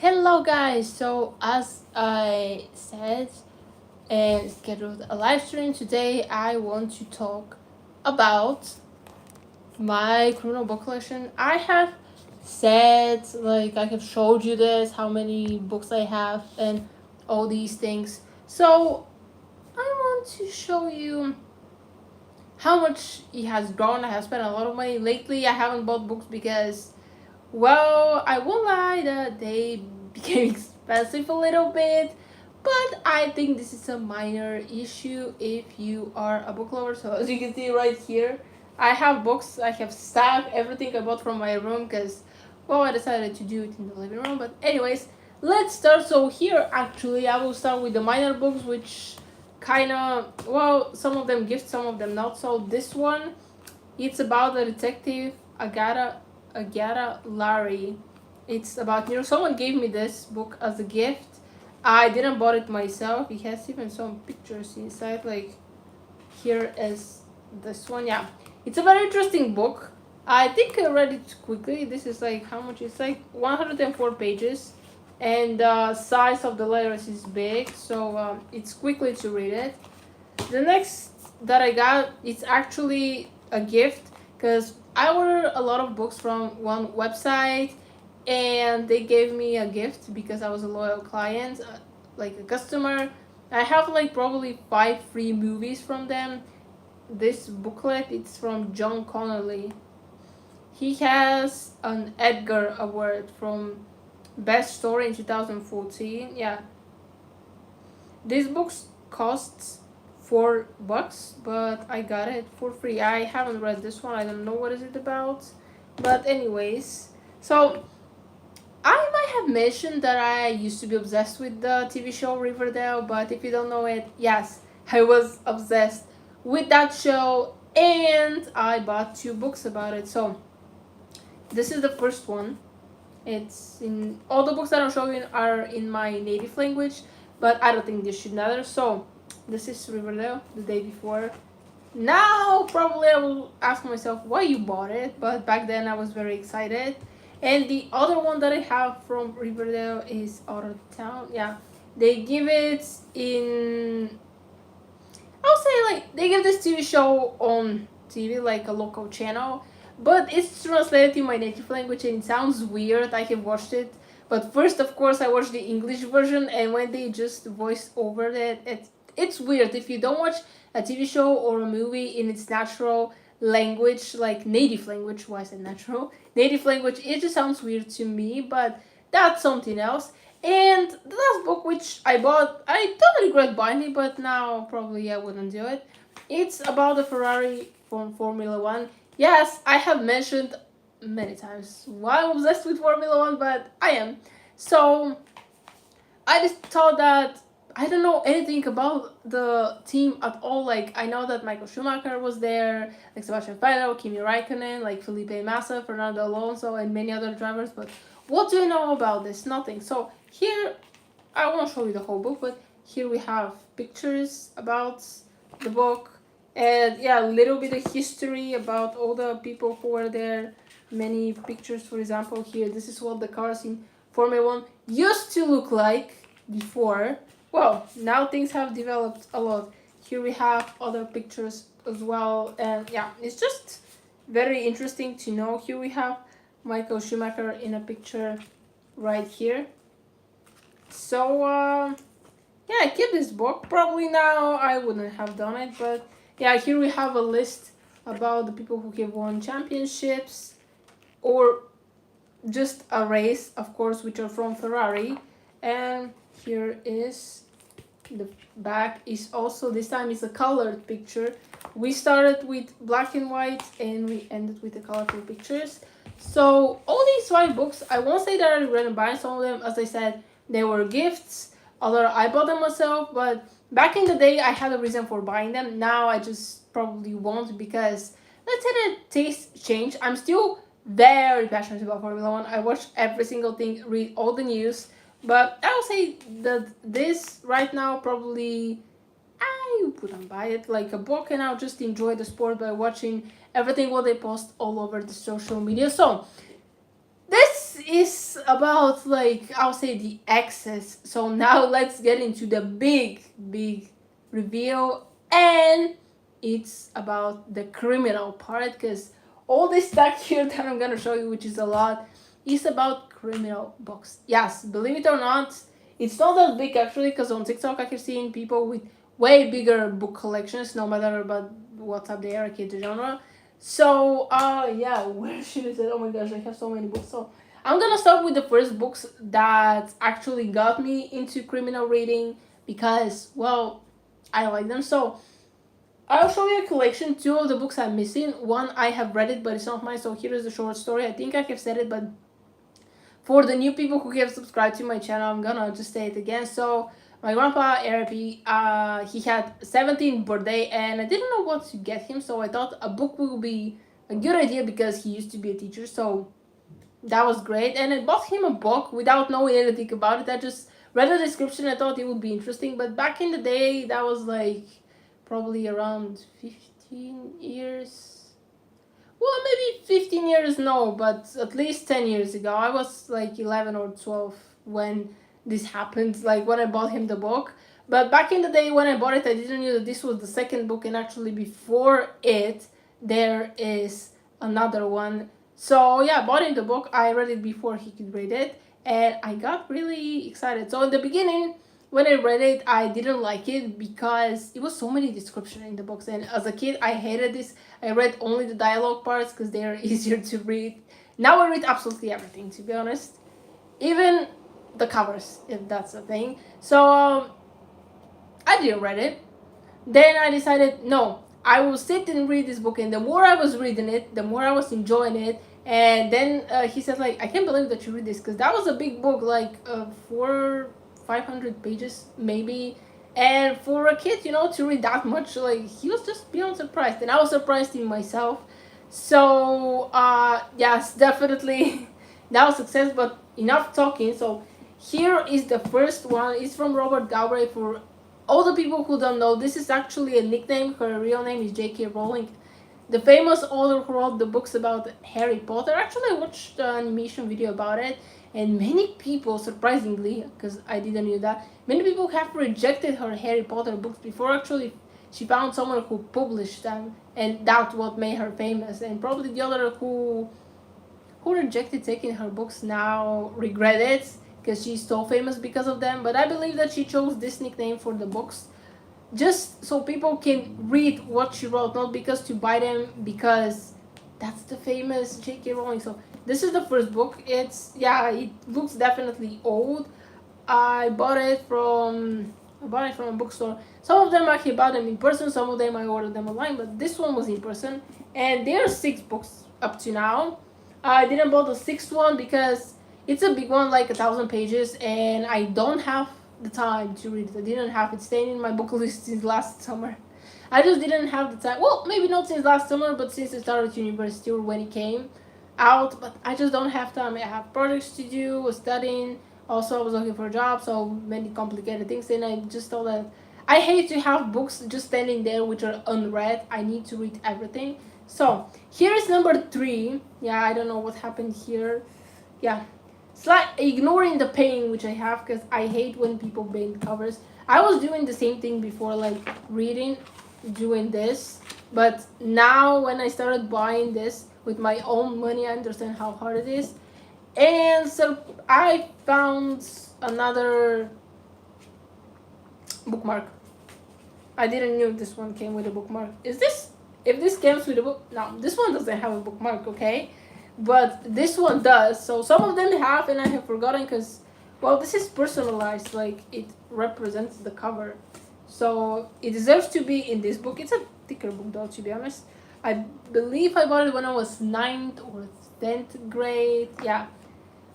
Hello, guys. So, as I said and scheduled a live stream today, I want to talk about my criminal book collection. I have said, I have showed you this, how many books I have, and all these things. So, I want to show you how much it has grown. I have spent a lot of money lately. I haven't bought books because, well, I won't lie that they became expensive a little bit, but I think this is a minor issue if you are a book lover. So as you can see right here, I have books. I have stacked everything I bought from my room because, well, I decided to do it in the living room. But anyways, let's start. So here, actually, I will start with the minor books, which kind of, well, some of them gift, some of them not. So this one, it's about the detective Agatha Larry. It's about someone gave me this book as a gift. I didn't bought it myself. It has even some pictures inside. Like here is this one. Yeah, it's a very interesting book. I think I read it quickly. This is like how much? It's like 104 pages, and the size of the letters is big, so it's quickly to read it. The next that I got, it's actually a gift because I ordered a lot of books from one website and they gave me a gift because I was a loyal client, like a customer. I have like probably 5 free movies from them. This booklet, it's from John Connolly. He has an Edgar Award from Best Story in 2014. Yeah, this book costs $4, but I got it for free. I haven't read this one. I don't know what is it about, but anyways, so I might have mentioned that I used to be obsessed with the TV show Riverdale, but if you don't know it, yes, I was obsessed with that show, and I bought 2 books about it. So this is the first one. It's in all the books that I'm showing are in my native language, but I don't think this should matter. So this is Riverdale the day before. Now probably I will ask myself why you bought it, but back then I was very excited. And the other one that I have from Riverdale is Out of Town. Yeah, they give it in. I'll say like they give this TV show on TV like a local channel, but it's translated in my native language and it sounds weird. I have watched it, but first of course I watched the English version, and when they just voice over it, it's weird. If you don't watch a TV show or a movie in its natural language, like native language, why is it natural? Native language, it just sounds weird to me, but that's something else. And the last book which I bought, I don't regret buying it, but now probably I wouldn't do it. It's about the Ferrari from Formula One. Yes, I have mentioned many times why I'm obsessed with Formula One, but I am. So I just thought that I don't know anything about the team at all. Like I know that Michael Schumacher was there, like Sebastian Vettel, Kimi Raikkonen, like Felipe Massa, Fernando Alonso, and many other drivers. But what do you know about this? Nothing. So here, I won't show you the whole book, but here we have pictures about the book, and yeah, a little bit of history about all the people who were there. Many pictures, for example, here. This is what the cars in Formula One used to look like before. Well, now things have developed a lot. Here we have other pictures as well, and yeah, it's just very interesting to know. Here we have Michael Schumacher in a picture right here. So, yeah, I keep this book. Probably now I wouldn't have done it, but yeah, here we have a list about the people who have won championships or just a race, of course, which are from Ferrari. And here is the back is also, this time is a colored picture. We started with black and white and we ended with the colorful pictures. So all these 5 books, I won't say that I regret buying some of them. As I said, they were gifts. Other I bought them myself, but back in the day I had a reason for buying them. Now I just probably won't because let's say the taste changed. I'm still very passionate about Formula One. I watch every single thing, read all the news, but I will say that this right now probably I wouldn't buy it like a book, and I'll just enjoy the sport by watching everything what they post all over the social media. So this is about, like, I'll say, the excess. So now let's get into the big reveal, and it's about the criminal part, because all this stuff here that I'm gonna show you, which is a lot, is about criminal books. Yes, believe it or not, it's not that big actually, because on TikTok I keep seeing people with way bigger book collections, no matter about what type they are, kid genre. So yeah, where should I say? Oh my gosh, I have so many books. So I'm gonna start with the first books that actually got me into criminal reading, because, well, I like them. So I'll show you a collection. Two of the books I'm missing. One I have read it, but it's not mine. So here is the short story. I think I have said it, but for the new people who have subscribed to my channel, I'm gonna just say it again. So my grandpa, RIP, he had 17th birthday, and I didn't know what to get him. So I thought a book would be a good idea, because he used to be a teacher. So that was great, and I bought him a book without knowing anything about it. I just read the description. I thought it would be interesting, but back in the day, that was like probably around 15 years. Well, maybe 15 years, no, but at least 10 years ago. I was like 11 or 12 when this happened, like when I bought him the book. But back in the day when I bought it, I didn't know that this was the second book, and actually before it, there is another one. So yeah, I bought him the book. I read it before he could read it, and I got really excited. So in the beginning, when I read it, I didn't like it because it was so many description in the books, and as a kid, I hated this. I read only the dialogue parts because they are easier to read. Now I read absolutely everything, to be honest, even the covers, if that's a thing. So I didn't read it. Then I decided, no, I will sit and read this book, and the more I was reading it, the more I was enjoying it. And then he said, like, I can't believe that you read this, because that was a big book, like 500 pages maybe. And for a kid, to read that much, like, he was just beyond surprised, and I was surprised in myself. So yes, definitely that was success. But enough talking. So here is the first one. It's from Robert Galbraith. For all the people who don't know, this is actually a nickname. Her real name is J.K. Rowling, the famous author who wrote the books about Harry Potter. Actually, I watched an animation video about it, and many people, surprisingly, because I didn't know that, many people have rejected her Harry Potter books before actually she found someone who published them, and that's what made her famous. And probably the other who rejected taking her books now regret it, because she's so famous because of them. But I believe that she chose this nickname for the books just so people can read what she wrote, not because to buy them, because that's the famous J.K. Rowling. So this is the first book. It looks definitely old. I bought it from a bookstore. Some of them I actually bought them in person, some of them I ordered them online, but this one was in person. And there are 6 books up to now. I didn't buy the sixth one because it's a big one, like 1,000 pages, and I don't have the time to read it. I didn't have it staying in my book list since last summer. I just didn't have the time. Well, maybe not since last summer, but since I started university or when it came out. But I just don't have time. I have projects to do, studying. Also, I was looking for a job, so many complicated things. And I just thought that I hate to have books just standing there which are unread. I need to read everything. So here is number 3. Yeah, I don't know what happened here. Yeah, ignoring the pain which I have, because I hate when people bend covers. I was doing the same thing before, like reading, doing this, but now when I started buying this with my own money, I understand how hard it is. And so I found another bookmark. I didn't know this one came with a bookmark. If this comes with a book? No, this one doesn't have a bookmark, okay? But this one does. So some of them have, and I have forgotten because, well, this is personalized. Like, it represents the cover. So it deserves to be in this book. It's a thicker book, though, to be honest. I believe I bought it when I was 9th or 10th grade. Yeah.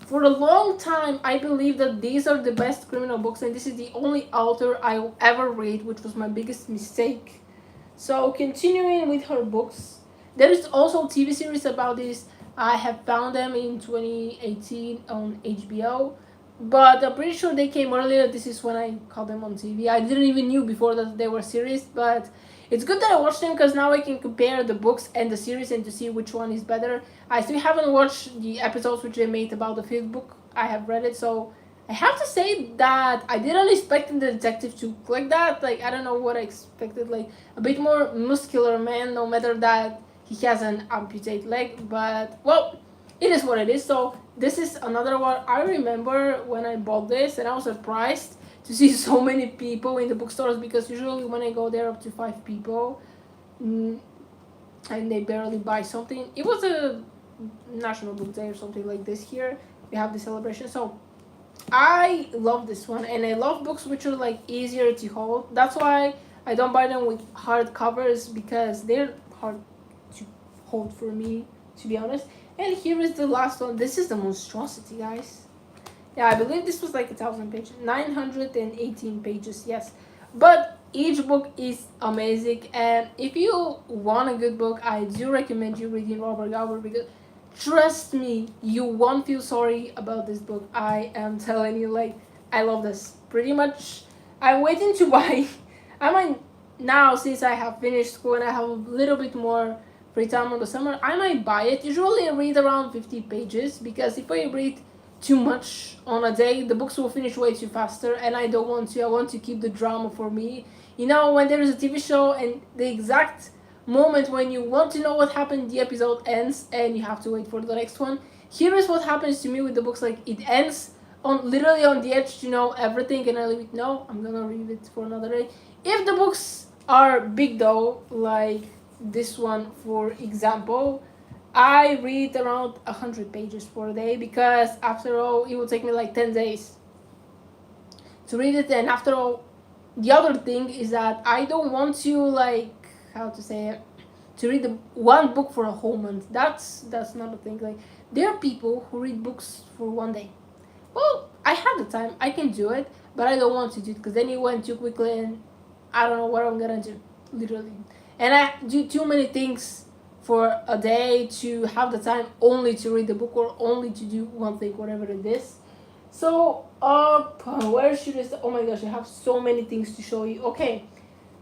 For a long time, I believe that these are the best criminal books, and this is the only author I will ever read, which was my biggest mistake. So continuing with her books, there is also a TV series about this. I have found them in 2018 on HBO, but I'm pretty sure they came earlier. This is when I caught them on TV. I didn't even knew before that they were series, but It's good that I watched them because now I can compare the books and the series and to see which one is better. I still haven't watched the episodes which they made about the fifth book. I have read it, so I have to say that I didn't expect the detective to look like that. Like, I don't know what I expected. Like, a bit more muscular man, no matter that he has an amputated leg. But, well, it is what it is. So, this is another one. I remember when I bought this and I was surprised to see so many people in the bookstores because usually when I go there up to 5 people and they barely buy something. It was a National Book Day or something like this here. We have the celebration. So I love this one, and I love books which are like easier to hold. That's why I don't buy them with hard covers because they're hard to hold for me, to be honest. And here is the last one. This is the monstrosity, guys. Yeah, I believe this was like 1,000 pages, 918 pages. Yes, but each book is amazing, and if you want a good book, I do recommend you reading Robert Galbraith because trust me, you won't feel sorry about this book. I am telling you, like, I love this. Pretty much, I'm waiting to buy. I might now, since I have finished school and I have a little bit more free time on the summer, I might buy it. Usually, I read around 50 pages because if I read too much on a day, the books will finish way too faster, and I don't want to. I want to keep the drama for me. You know, when there is a TV show and the exact moment when you want to know what happened, the episode ends and you have to wait for the next one. Here is what happens to me with the books. Like, it ends on literally on the edge to know everything, and I leave it. No, I'm gonna read it for another day. If the books are big though, like this one for example, I read around 100 pages per day because after all, it will take me like 10 days to read it. And after all, the other thing is that I don't want to, like, how to say it, to read one book for a whole month. That's not a thing. Like, there are people who read books for one day. Well, I have the time, I can do it, but I don't want to do it because then it went too quickly and I don't know what I'm gonna do, literally. And I do too many things for a day to have the time only to read the book or only to do one thing, whatever it is. So, where should I start? Oh my gosh, I have so many things to show you. Okay,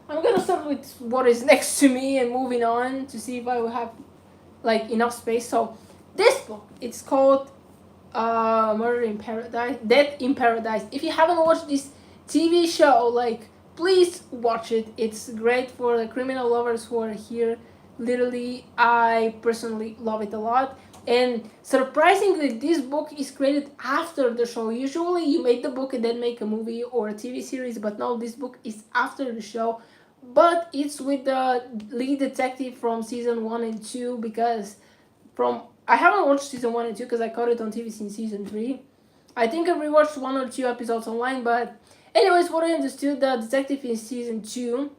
I'm gonna start with what is next to me and moving on to see if I will have like enough space. So, this book, it's called Murder in Paradise, Death in Paradise. If you haven't watched this TV show, like, please watch it. It's great for the criminal lovers who are here. Literally, I personally love it a lot. And surprisingly, this book is created after the show. Usually, you make the book and then make a movie or a TV series, but no, this book is after the show. But it's with the lead detective from season 1 and 2 because from I haven't watched season 1 and 2 because I caught it on TV since season 3. I think I rewatched 1 or 2 episodes online, but anyways, what I understood, the detective in season 2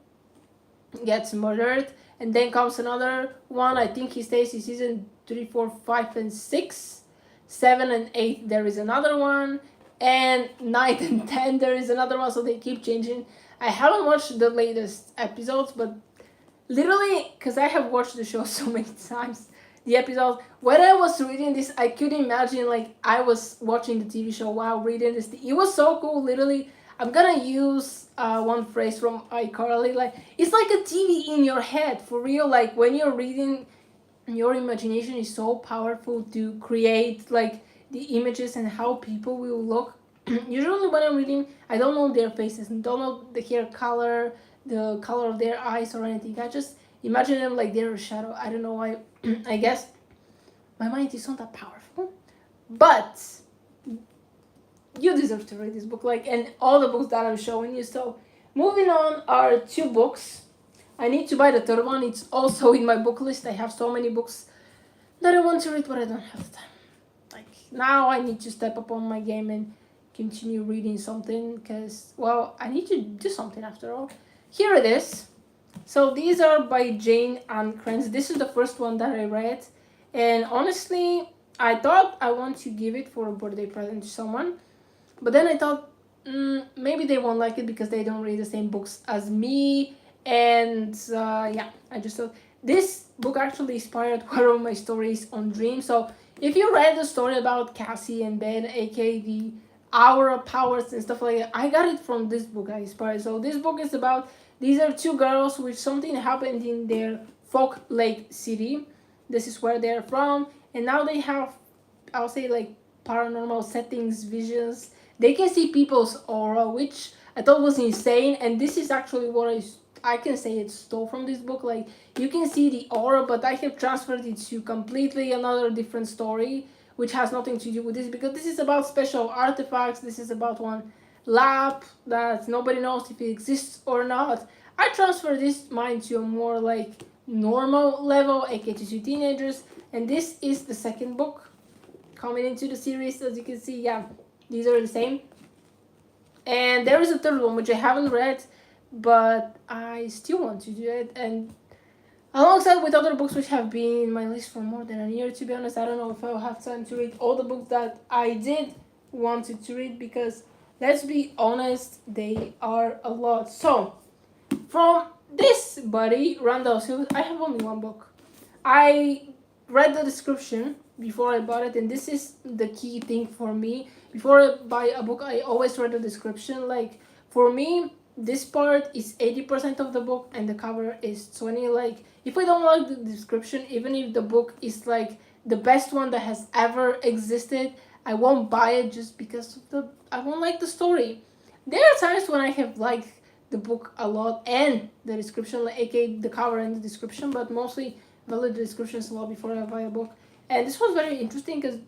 gets murdered, and then comes another one. I think he stays in season 3, 4, 5, and 6. 7 and 8, there is another one, and 9 and 10, there is another one, so they keep changing. I haven't watched the latest episodes, but literally, because I have watched the show so many times, the episodes, when I was reading this, I could imagine like I was watching the TV show while reading this. It was so cool. Literally, I'm gonna use one phrase from iCarly. Like, it's like a TV in your head for real. Like, when you're reading, your imagination is so powerful to create like the images and how people will look. Usually, when I'm reading, I don't know their faces, and don't know the hair color, the color of their eyes or anything. I just imagine them like they're a shadow. I don't know why. I guess my mind is not that powerful, but you deserve to read this book, like, and all the books that I'm showing you. So, moving on are 2 books. I need to buy the third one. It's also in my book list. I have so many books that I want to read, but I don't have the time. Like, now I need to step up on my game and continue reading something because, well, I need to do something after all. Here it is. So these are by Jane Ann Krentz. This is the first one that I read, and honestly, I thought I want to give it for a birthday present to someone, but then I thought maybe they won't like it because they don't read the same books as me, and yeah, I just thought this book actually inspired one of my stories on Dream. So if you read the story about Cassie and Ben, aka the Hour of Powers and stuff like that, I got it from this book I inspired. So this book is about These are two girls which something happened in their Fog Lake City. This is where they're from, and now they have, I'll say, like paranormal settings, visions. They can see people's aura, which I thought was insane. And this is actually what I can say it stole from this book. Like, you can see the aura, but I have transferred it to completely another different story, which has nothing to do with this, because this is about special artifacts. This is about one lab that nobody knows if it exists or not. I transfer this mine to a more like normal level, aka to teenagers, and this is the second book coming into the series. As you can see, yeah, these are the same. And there is a third one which I haven't read, but I still want to do it. And alongside with other books which have been in my list for more than a year, to be honest, I don't know if I'll have time to read all the books that I did wanted to read, because let's be honest, they are a lot. So, from this buddy, Randall Silva, I have only one book. I read the description before I bought it, and this is the key thing for me. Before I buy a book, I always read the description. Like, for me, this part is 80% of the book and the cover is 20. Like, if I don't like the description, even if the book is like the best one that has ever existed, I won't buy it just because of I won't like the story. There are times when I have liked the book a lot and the description, like aka the cover and the description, but mostly valid descriptions a lot before I buy a book. And this was very interesting because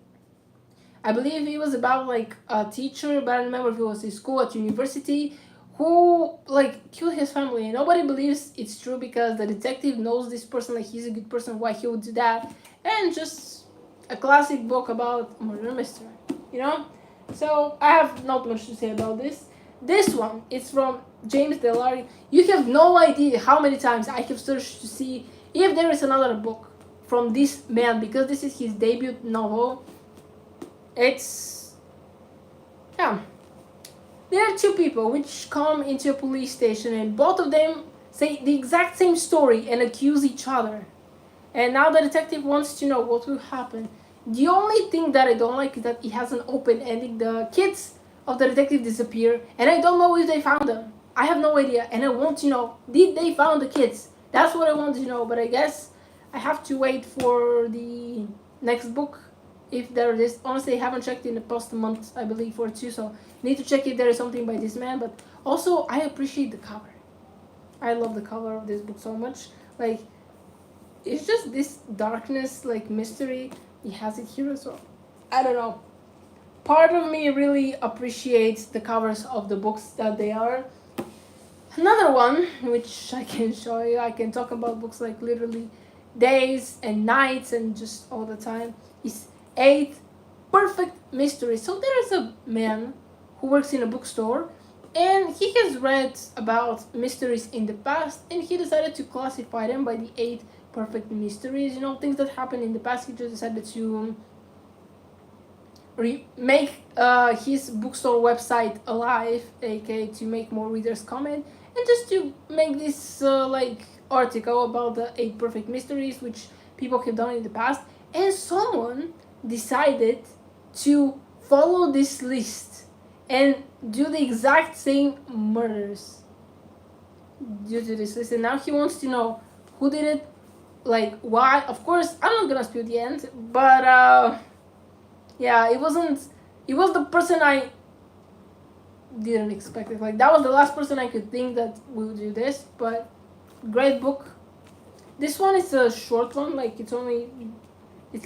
I believe it was about like a teacher, but I don't remember if it was in school, at university, who like killed his family, and nobody believes it's true because the detective knows this person, like he's a good person, why he would do that. And just a classic book about murder mystery, you know. So I have not much to say about this. This one is from James Delary. You have no idea how many times I have searched to see if there is another book from this man, because this is his debut novel. It's, yeah, there are two people which come into a police station, and both of them say the exact same story and accuse each other. And now the detective wants to know what will happen. The only thing that I don't like is that it has an open ending. The kids of the detective disappear, and I don't know if they found them. I have no idea, and I want to know, did they found the kids? That's what I want to know, but I guess I have to wait for the next book, if there is. Honestly, I haven't checked in the past month, I believe, or two, so I need to check if there is something by this man. But also, I appreciate the cover. I love the cover of this book so much. Like, it's just this darkness, like mystery. He has it here as well. I don't know. Part of me really appreciates the covers of the books that they are. Another one, which I can show you, I can talk about books like literally days and nights and just all the time, is 8 Perfect Mysteries. So there is a man who works in a bookstore, and he has read about mysteries in the past, and he decided to classify them by the 8 perfect mysteries. You know, things that happened in the past. He just decided to make his bookstore website alive, aka to make more readers comment, and just to make this like article about the 8 perfect mysteries which people have done in the past. And someone decided to follow this list and do the exact same murders due to this list, and now he wants to know who did it, like why. Of course, I'm not gonna spill the end, but yeah, it was the person I didn't expect it. Like, that was the last person I could think that will do this. But great book. This one is a short one, like it's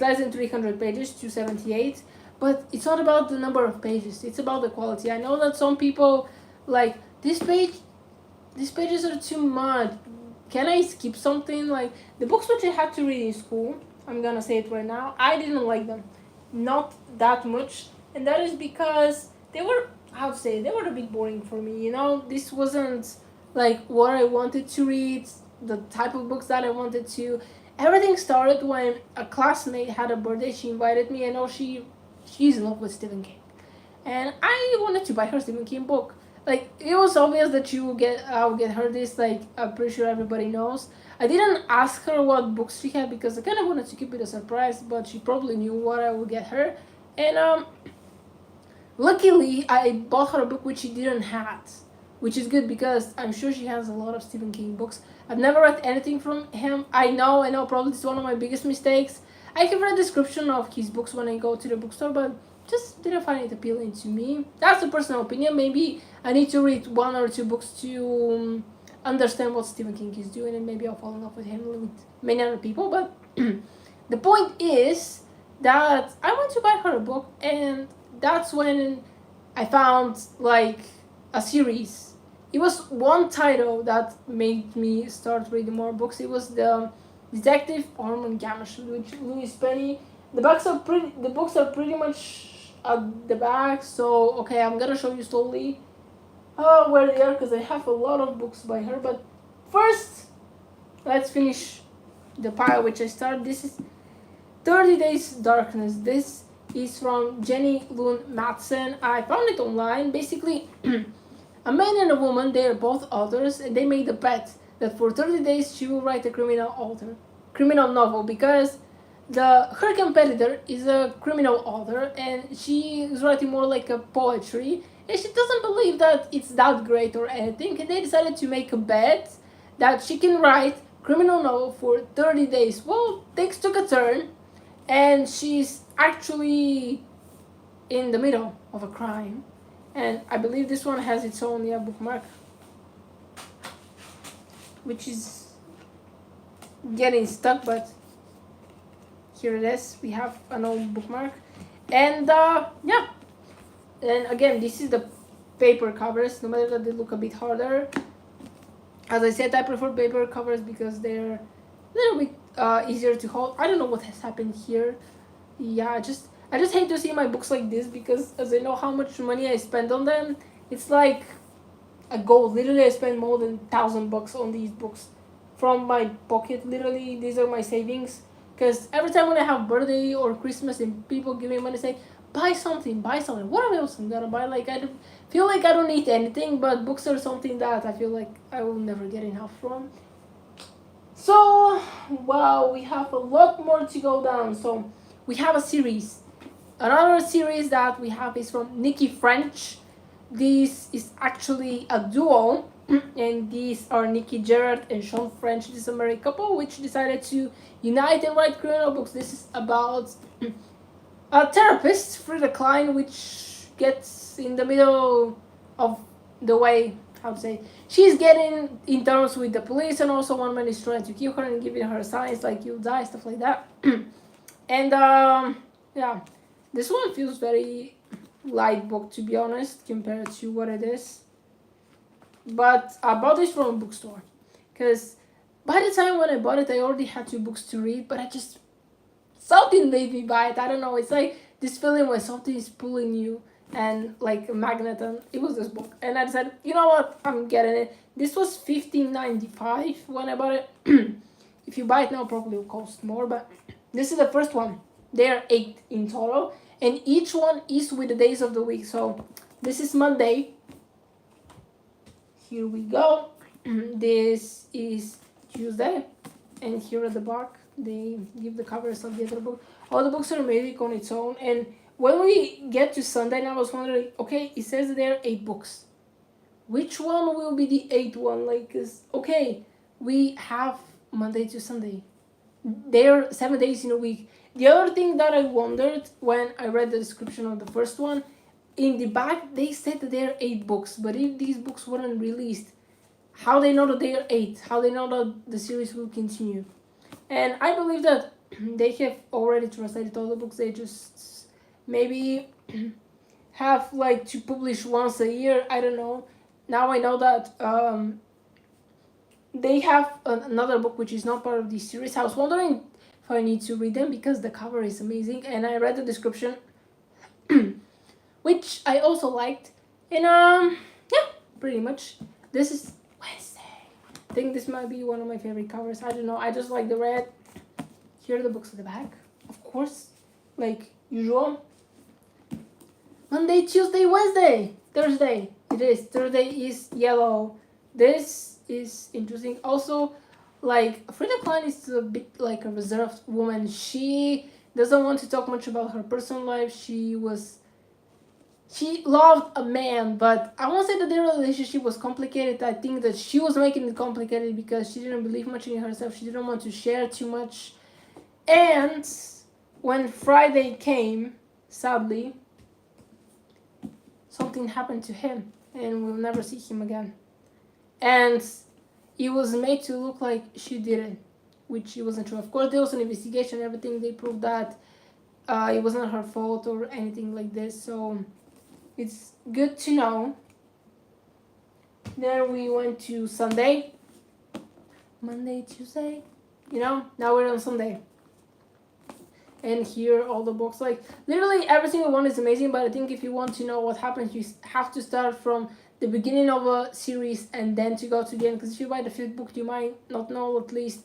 less than 300 pages, 278. But it's not about the number of pages, it's about the quality. I know that some people like these pages are too much. Can I skip something? Like, the books which I had to read in school, I'm gonna say it right now, I didn't like them. Not that much. And that is because they were, how to say, they were a bit boring for me. You know, this wasn't like what I wanted to read, the type of books that I wanted to. Everything started when a classmate had a birthday. She invited me. I know she's in love with Stephen King, and I wanted to buy her Stephen King book. Like, it was obvious that I would get her this. Like, I'm pretty sure everybody knows. I didn't ask her what books she had because I kind of wanted to keep it a surprise, but she probably knew what I would get her. And luckily, I bought her a book which she didn't have, which is good because I'm sure she has a lot of Stephen King books. I've never read anything from him. I know, probably it's one of my biggest mistakes. I can read a description of his books when I go to the bookstore, but just didn't find it appealing to me. That's a personal opinion. Maybe I need to read one or two books to understand what Stephen King is doing, and maybe I'll fall in love with him with many other people. But the point is that I went to buy her a book, and that's when I found like a series. It was one title that made me start reading more books. It was the Detective Armand-Gamache, which Louis Penny. The books are pretty much at the back. So okay, I'm gonna show you slowly where they are because I have a lot of books by her. But first, let's finish the pile which I started. This is 30 Days Darkness. This is from Jenny Lune Matson. I found it online. Basically, a man and a woman, they are both authors, and they made a bet that for 30 days she will write a criminal novel, because her competitor is a criminal author and she is writing more like a poetry, and she doesn't believe that it's that great or anything, and they decided to make a bet that she can write criminal novel for 30 days. Well, things took a turn, and she's actually in the middle of a crime, and I believe this one has its own bookmark, which is getting stuck, but here it is. We have an old bookmark, and yeah, and again, this is the paper covers. No matter that they look a bit harder, as I said, I prefer paper covers because they're a little bit easier to hold. I don't know what has happened here. Yeah, I just hate to see my books like this, because as I know how much money I spend on them, it's like a goal. Literally, I spend more than $1,000 on these books from my pocket. Literally, these are my savings. Because every time when I have birthday or Christmas and people give me money, say, buy something. What else I'm gonna buy? Like, I feel like I don't need anything, but books are something that I feel like I will never get enough from. So, wow, we have a lot more to go down. So, we have a series. Another series that we have is from Nikki French. This is actually a duo, and these are Nikki Gerard and Sean French. This is a married couple which decided to unite and write criminal books. This is about a therapist, Frida Klein, which gets in the middle of the way, how to say, she's getting in terms with the police, and also one man is trying to kill her and giving her signs like you'll die, stuff like that. And yeah, this one feels very light book, to be honest, compared to what it is. But I bought this from a bookstore, because by the time when I bought it, I already had 2 books to read, but something made me buy it. I don't know, it's like this feeling when something is pulling you and like a magnet, and it was this book, and I decided, you know what, I'm getting it. This was $15.95 when I bought it. If you buy it now, probably will cost more, but this is the first one. There are 8 in total, and each one is with the days of the week. So this is Monday. Here we go. This is Tuesday, and here at the back they give the covers of the other book. All the books are made on its own, and when we get to Sunday, and I was wondering, okay, it says there are 8 books. Which one will be the 8th one? Like, 'cause, okay, we have Monday to Sunday. They're 7 days in a week. The other thing that I wondered when I read the description of the first one, in the back they said that there are 8 books, but if these books weren't released, how they know that they are 8? How they know that the series will continue? And I believe that they have already translated all the books. They just maybe have like to publish once a year. I don't know. Now I know that they have another book which is not part of this series. I was wondering if I need to read them because the cover is amazing, and I read the description, which I also liked. And yeah, pretty much. This is Wednesday. I think this might be one of my favorite covers. I don't know. I just like the red. Here are the books at the back, of course, like usual. Monday, Tuesday, Wednesday, Thursday. It is. Thursday is yellow. This is interesting. Also, like, Frida Klein is a bit like a reserved woman. She doesn't want to talk much about her personal life. She was she loved a man, but I won't say that their relationship was complicated. I think that she was making it complicated because she didn't believe much in herself. She didn't want to share too much. And when Friday came, sadly, something happened to him, and we'll never see him again. And it was made to look like she did it, which it wasn't true. Of course, there was an investigation and everything. They proved that it wasn't her fault or anything like this. So it's good to know. Then we went to Sunday, Monday, Tuesday. Now we're on Sunday. And here all the books, like literally every single one is amazing. But I think if you want to know what happens, you have to start from the beginning of a series and then to go to the end. Because if you buy the fifth book, you might not know at least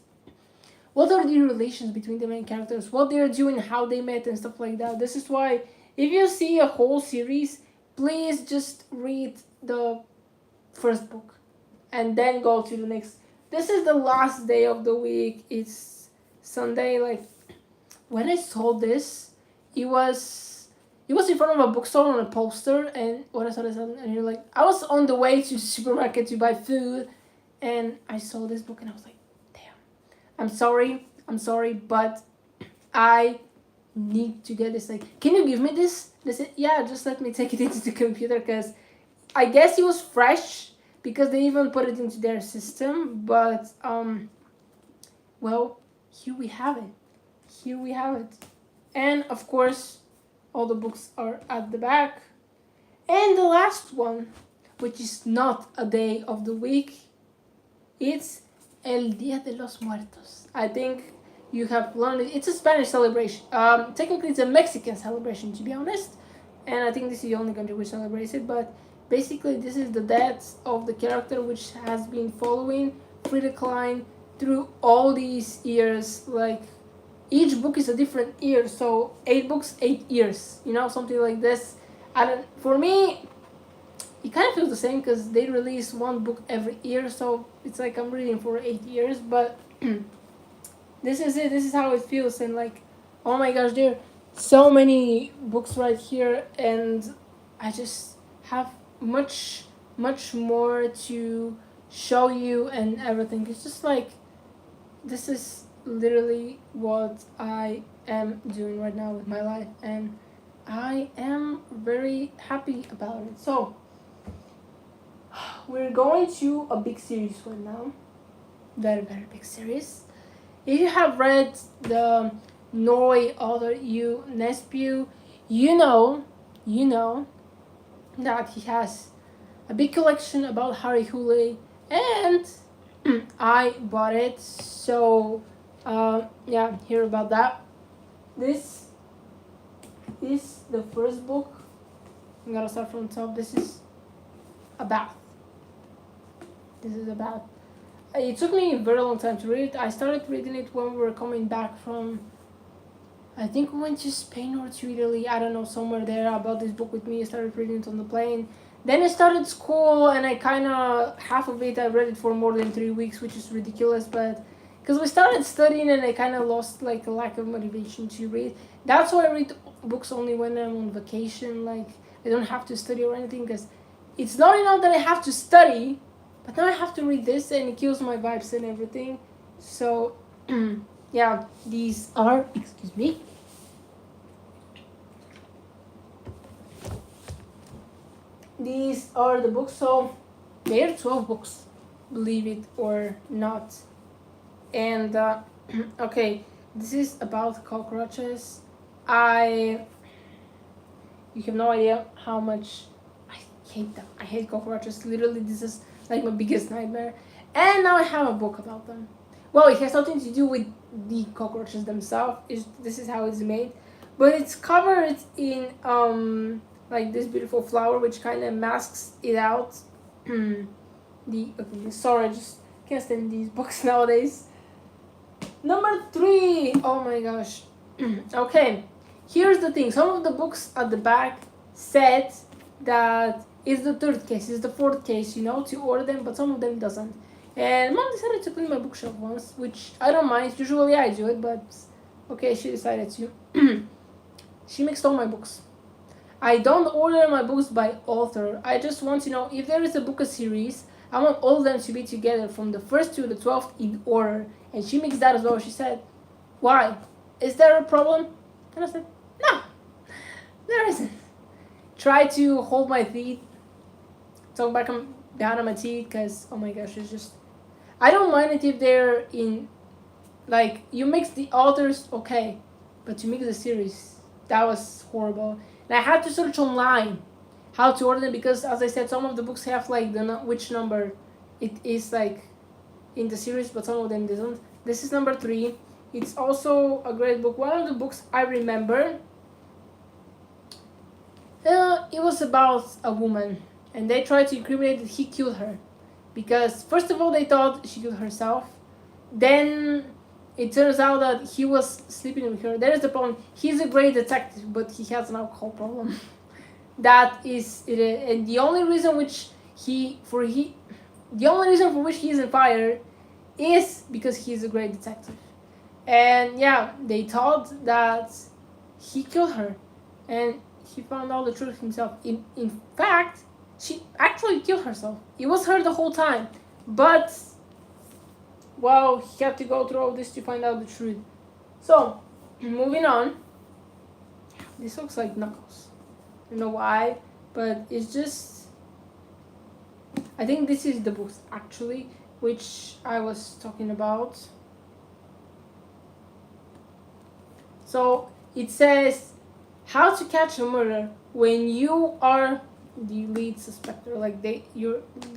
what are the relations between the main characters, what they're doing, how they met, and stuff like that. This is why if you see a whole series, please just read the first book and then go to the next. This is the last day of the week. It's Sunday. Like when I saw this, it was in front of a bookstore on a poster, and when I saw this, and you're like, I was on the way to the supermarket to buy food, and I saw this book, and I was like, damn, I'm sorry, but I need to get this. Like, can you give me this? They said, yeah, just let me take it into the computer, because I guess it was fresh, because they even put it into their system, but well, here we have it. And of course, all the books are at the back. And the last one, which is not a day of the week, it's El Día de los Muertos. I think you have learned it. It's a Spanish celebration. Technically, it's a Mexican celebration, to be honest. And I think this is the only country which celebrates it. But basically, this is the death of the character which has been following Frida Klein through all these years. Like, each book is a different year, so 8 books, 8 years, something like this. For me, it kind of feels the same because they release one book every year, so it's like I'm reading for 8 years, but this is it. This is how it feels, and like, oh my gosh, there are so many books right here, and I just have much more to show you and everything. It's just like, this is literally what I am doing right now with my life, and I am very happy about it. So we're going to a big series right now, very big series. If you have read the Norway author Hugh Nesbø, you know that he has a big collection about Harry Hole, and I bought it. So yeah, hear about that. This is the first book. I'm gonna start from the top. This is a bath. It took me a very long time to read it. I started reading it when we were coming back from, I think we went to Spain or to Italy. I don't know, somewhere there. I bought this book with me. I started reading it on the plane. Then I started school, and I kind of, half of it I read it for more than 3 weeks, which is ridiculous, but because we started studying and I kind of lost like a lack of motivation to read. That's why I read books only when I'm on vacation. Like, I don't have to study or anything, because it's not enough that I have to study, but now I have to read this, and it kills my vibes and everything. So yeah, these are, excuse me, these are the books. So there are 12 books, believe it or not. And okay, this is about cockroaches. You have no idea how much I hate them. I hate cockroaches. Literally, this is like my biggest nightmare. And now I have a book about them. Well, it has nothing to do with the cockroaches themselves. This is how it's made, but it's covered in like this beautiful flower, which kind of masks it out. Sorry, I just can't stand these books nowadays. Number 3. Oh my gosh. Okay, here's the thing. Some of the books at the back said that it's the 3rd case, it's the 4th case, to order them, but some of them doesn't. And mom decided to clean my bookshelf once, which I don't mind. Usually I do it, but okay, she decided to. She mixed all my books. I don't order my books by author. I just want to know if there is a book a series. I want all of them to be together from the first to the 12th in order. And she makes that as well. She said, "Why? Is there a problem?" And I said, "No, there isn't." Try to hold my feet, talk back behind my teeth, because oh my gosh, it's just. I don't mind it if they're in, like, you mix the authors, okay, but to mix the series, that was horrible. And I had to search online how to order them because, as I said, some of the books have like which number it is like in the series, but some of them doesn't. This is number 3. It's also a great book. One of the books I remember, it was about a woman, and they tried to incriminate that he killed her, because first of all they thought she killed herself, then it turns out that he was sleeping with her. There is the problem. He's a great detective, but he has an alcohol problem. That is it, and the only reason the only reason for which he isn't fired is because he's a great detective. And yeah, they thought that he killed her, and he found out the truth himself. In fact, she actually killed herself. It was her the whole time, but well, he had to go through all this to find out the truth. So, moving on. This looks like Knuckles. I don't know why, but it's just. I think this is the book actually, which I was talking about. So it says how to catch a murderer when you are the lead suspector, like they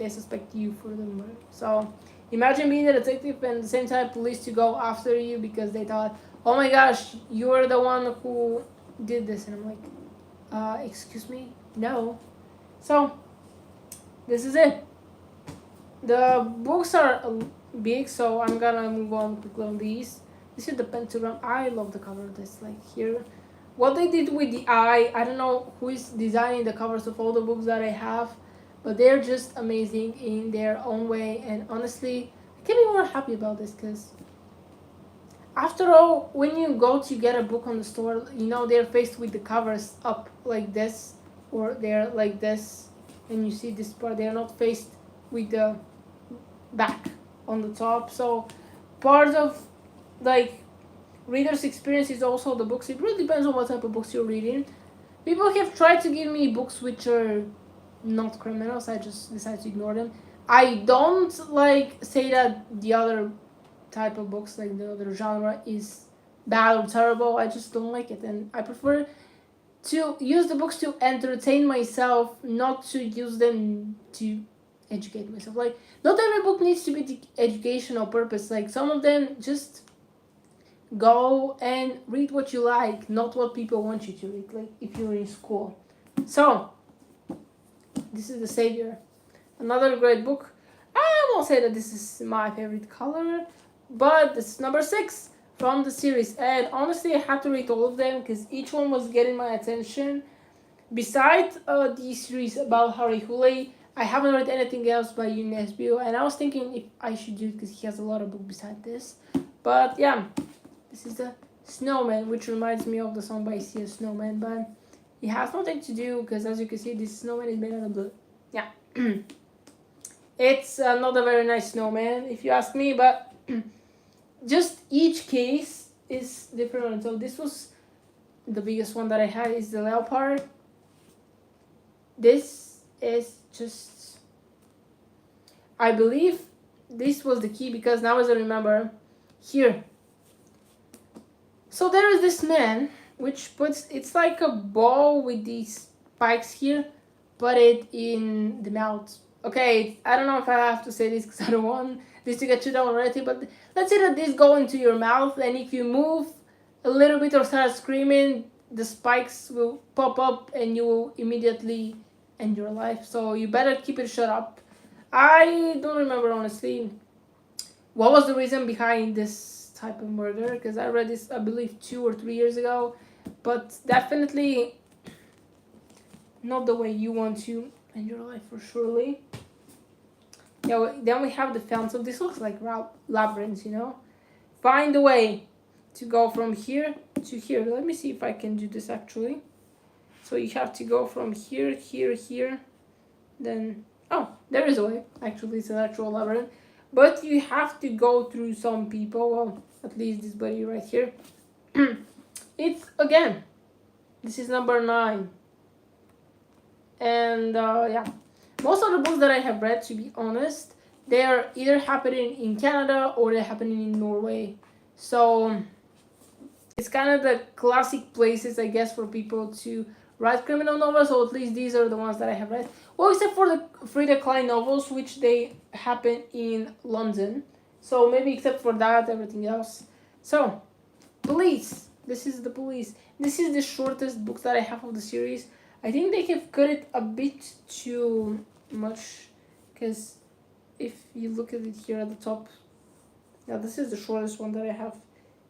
suspect you for the murder. So imagine being a detective and at the same time police to go after you because they thought, oh my gosh, you're the one who did this, and I'm like, excuse me, no. So this is it. The books are big, so I'm gonna move on quickly on these. This is the pentagram. I love the cover of this. Like here, what they did with the eye, I don't know who is designing the covers of all the books that I have, but they're just amazing in their own way. And honestly, I can't be more happy about this because after all, when you go to get a book on the store, you know they're faced with the covers up like this, or they're like this, and you see this part. They're not faced with the back on the top. So part of like reader's experience is also the books. It really depends on what type of books you're reading. People have tried to give me books which are not criminals. I just decided to ignore them. I don't like say that the other type of books, like the other genre, is bad or terrible. I just don't like it, and I prefer to use the books to entertain myself, not to use them to educate myself. Like, not every book needs to be the educational purpose. Like, some of them just go and read what you like, not what people want you to read, like if you're in school. So this is The Savior, another great book. I won't say that this is my favorite color, but this is number 6 from the series, and honestly I had to read all of them because each one was getting my attention. Besides the series about Harry Hooley, I haven't read anything else by UNESCO, and I was thinking if I should do it because he has a lot of books beside this. But yeah, this is the Snowman, which reminds me of the song by Sia, Snowman, but it has nothing to do because, as you can see, this snowman is made out of blue. Yeah. It's not a very nice snowman, if you ask me, but just each case is different. So this was the biggest one that I had is the leopard. This is just, I believe this was the key because now as I remember, here. So there is this man which puts, it's like a ball with these spikes here, put it in the mouth. Okay, I don't know if I have to say this because I don't want this to get you down already, but let's say that this go into your mouth, and if you move a little bit or start screaming, the spikes will pop up and you will immediately end your life. So you better keep it shut up. I don't remember honestly what was the reason behind this type of murder, because I read this I believe 2 or 3 years ago, but definitely not the way you want to end your life for surely. Yeah, then we have the film. So this looks like labyrinth, you know. Find a way to go from here to here. Let me see if I can do this actually. So So you have to go from here, here, here. Then, oh, there is a way. Actually, it's an actual labyrinth. But you have to go through some people. Well, at least this buddy right here. It's, again, this is number 9. And, yeah. Most of the books that I have read, to be honest, they are either happening in Canada or they're happening in Norway. So, it's kind of the classic places, I guess, for people to write criminal novels, or at least these are the ones that I have read. Well, except for the Frida Klein novels, which they happen in London. So maybe except for that, everything else. So, Police. This is the Police. This is the shortest book that I have of the series. I think they have cut it a bit too much, because if you look at it here at the top, yeah, this is the shortest one that I have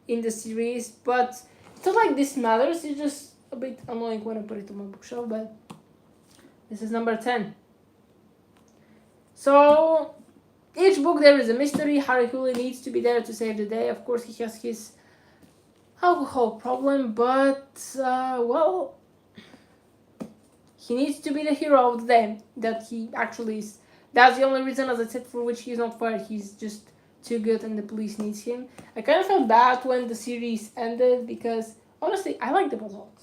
in the series, but it's not like this matters. It's just a bit annoying when I put it on my bookshelf, but this is number 10. So each book there is a mystery. Harry Hooley needs to be there to save the day. Of course, he has his alcohol problem, but well, he needs to be the hero of the day that he actually is. That's the only reason, as I said, for which he's not fired. He's just too good and the police needs him. I kind of felt bad when the series ended because honestly I liked him a lot,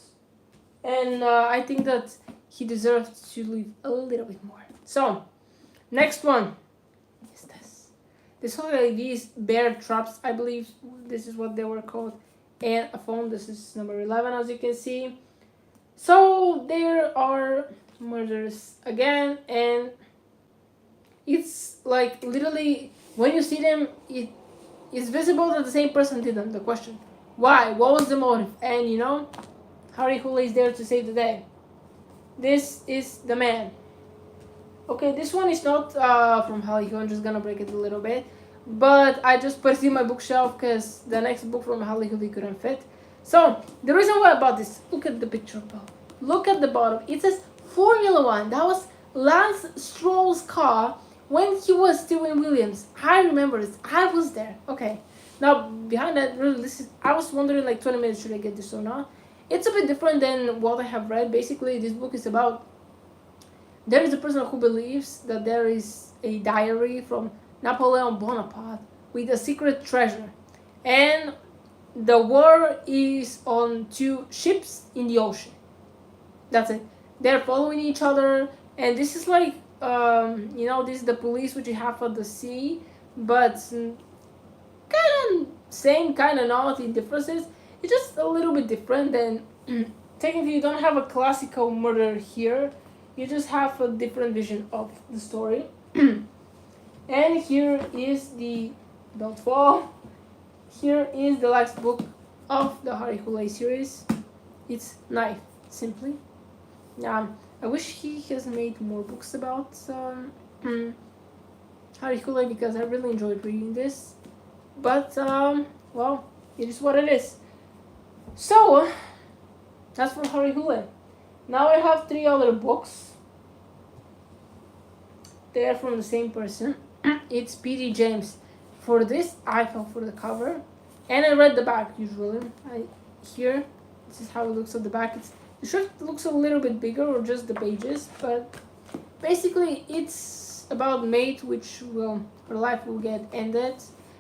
and I think that he deserved to live a little bit more. So next one is this one, like these bear traps, I believe this is what they were called, and a phone. This is number 11, as you can see. So there are murders again, and it's like literally when you see them, it's visible that the same person did them. The question, why? What was the motive? And you know, Harry Hooley is there to save the day. This is the man. Okay, this one is not from Harry Hooley. I'm just gonna break it a little bit, but I just put it in my bookshelf because the next book from Harry Hooley couldn't fit. So the reason why I bought this, look at the picture above. Look at the bottom. It says Formula One. That was Lance Stroll's car when he was still in Williams. I remember this. I was there. Okay. Now, behind that, really, I was wondering like 20 minutes, should I get this or not? It's a bit different than what I have read. Basically, this book is about, there is a person who believes that there is a diary from Napoleon Bonaparte with a secret treasure. And the war is on 2 ships in the ocean. That's it. They're following each other, and this is like, you know, this is the police which you have at the sea, but kind of same, kind of not. In differences, it's just a little bit different. Than technically, you don't have a classical murder here. You just have a different vision of the story. And here is the Don't Fall. Here is the last book of the Harry Hooley series. It's Knife, simply. I wish he has made more books about Harry Hooley because I really enjoyed reading this. But, well, it is what it is. So, that's for Harry Hooley. Now I have 3 other books. They are from the same person. It's P.D. James. For this, I fell for the cover. And I read the back, usually. Here, this is how it looks at the back. The shirt looks a little bit bigger, or just the pages, but basically it's about Mate, which her life will get ended.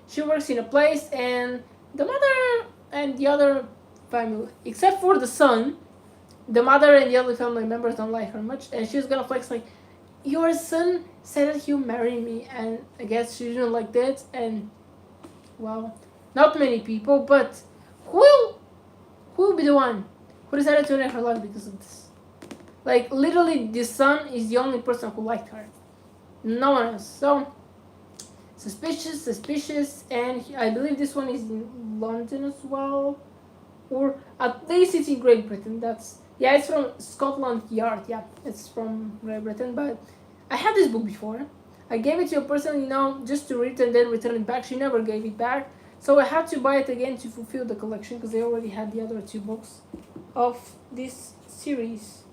She works in a place, and the mother and the other family, except for the son, the mother and the other family members don't like her much, and she's gonna flex like, your son said that he'll marry me, and I guess she didn't like that, and well, not many people, but who will be the one who decided to end her life because of this? Like, literally, the son is the only person who liked her. No one else. So, suspicious, and I believe this one is in London as well. Or at least it's in Great Britain. It's from Scotland Yard. Yeah, it's from Great Britain. But I had this book before. I gave it to a person, just to read and then return it back. She never gave it back. So I had to buy it again to fulfill the collection because they already had the other 2 books of this series.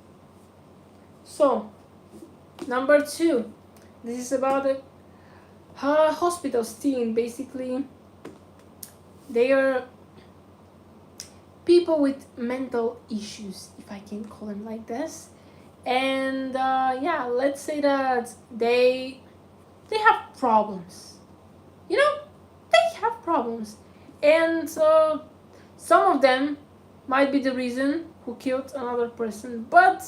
So, number 2. This is about a hospital teen. Basically, they are people with mental issues, if I can call them like this. And yeah, let's say that they have problems. You know, they have problems, and some of them might be the reason who killed another person. But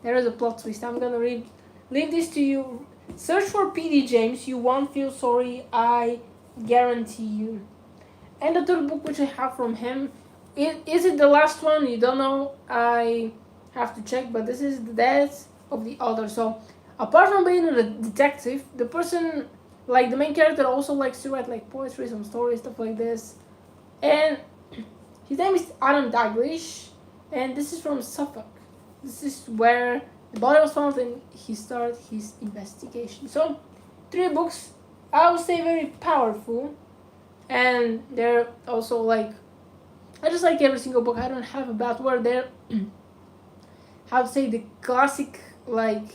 there is a plot twist. I'm gonna leave this to you. Search for PD James. You won't feel sorry. I guarantee you. And the third book which I have from him, is it the last one? You don't know. I have to check, but this is the death of the author. So apart from being a detective, the person, like the main character, also likes to write like poetry, some stories, stuff like this. And his name is Adam Daglish, and this is from Suffolk. This is where the body was found, and he started his investigation. So 3 books, I would say very powerful, and they're also like, I just like every single book. I don't have a bad word there. How to say, the classic like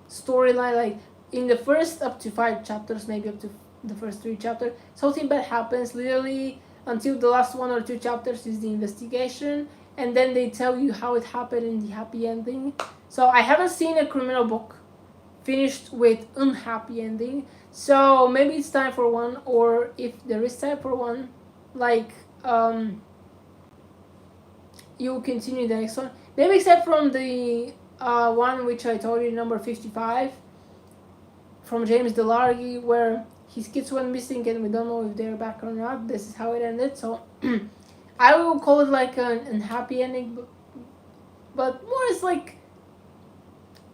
storyline, like in the first up to 5 chapters, maybe up to the first 3 chapters, something bad happens literally until the last 1 or 2 chapters is the investigation, and then they tell you how it happened in the happy ending. So I haven't seen a criminal book finished with unhappy ending, so maybe it's time for one, or if there is time for one, like you continue the next one, maybe except from the one which I told you, number 55, from James DeLargy, where his kids went missing and we don't know if they're back or not. This is how it ended. So I will call it like an happy ending, but more is like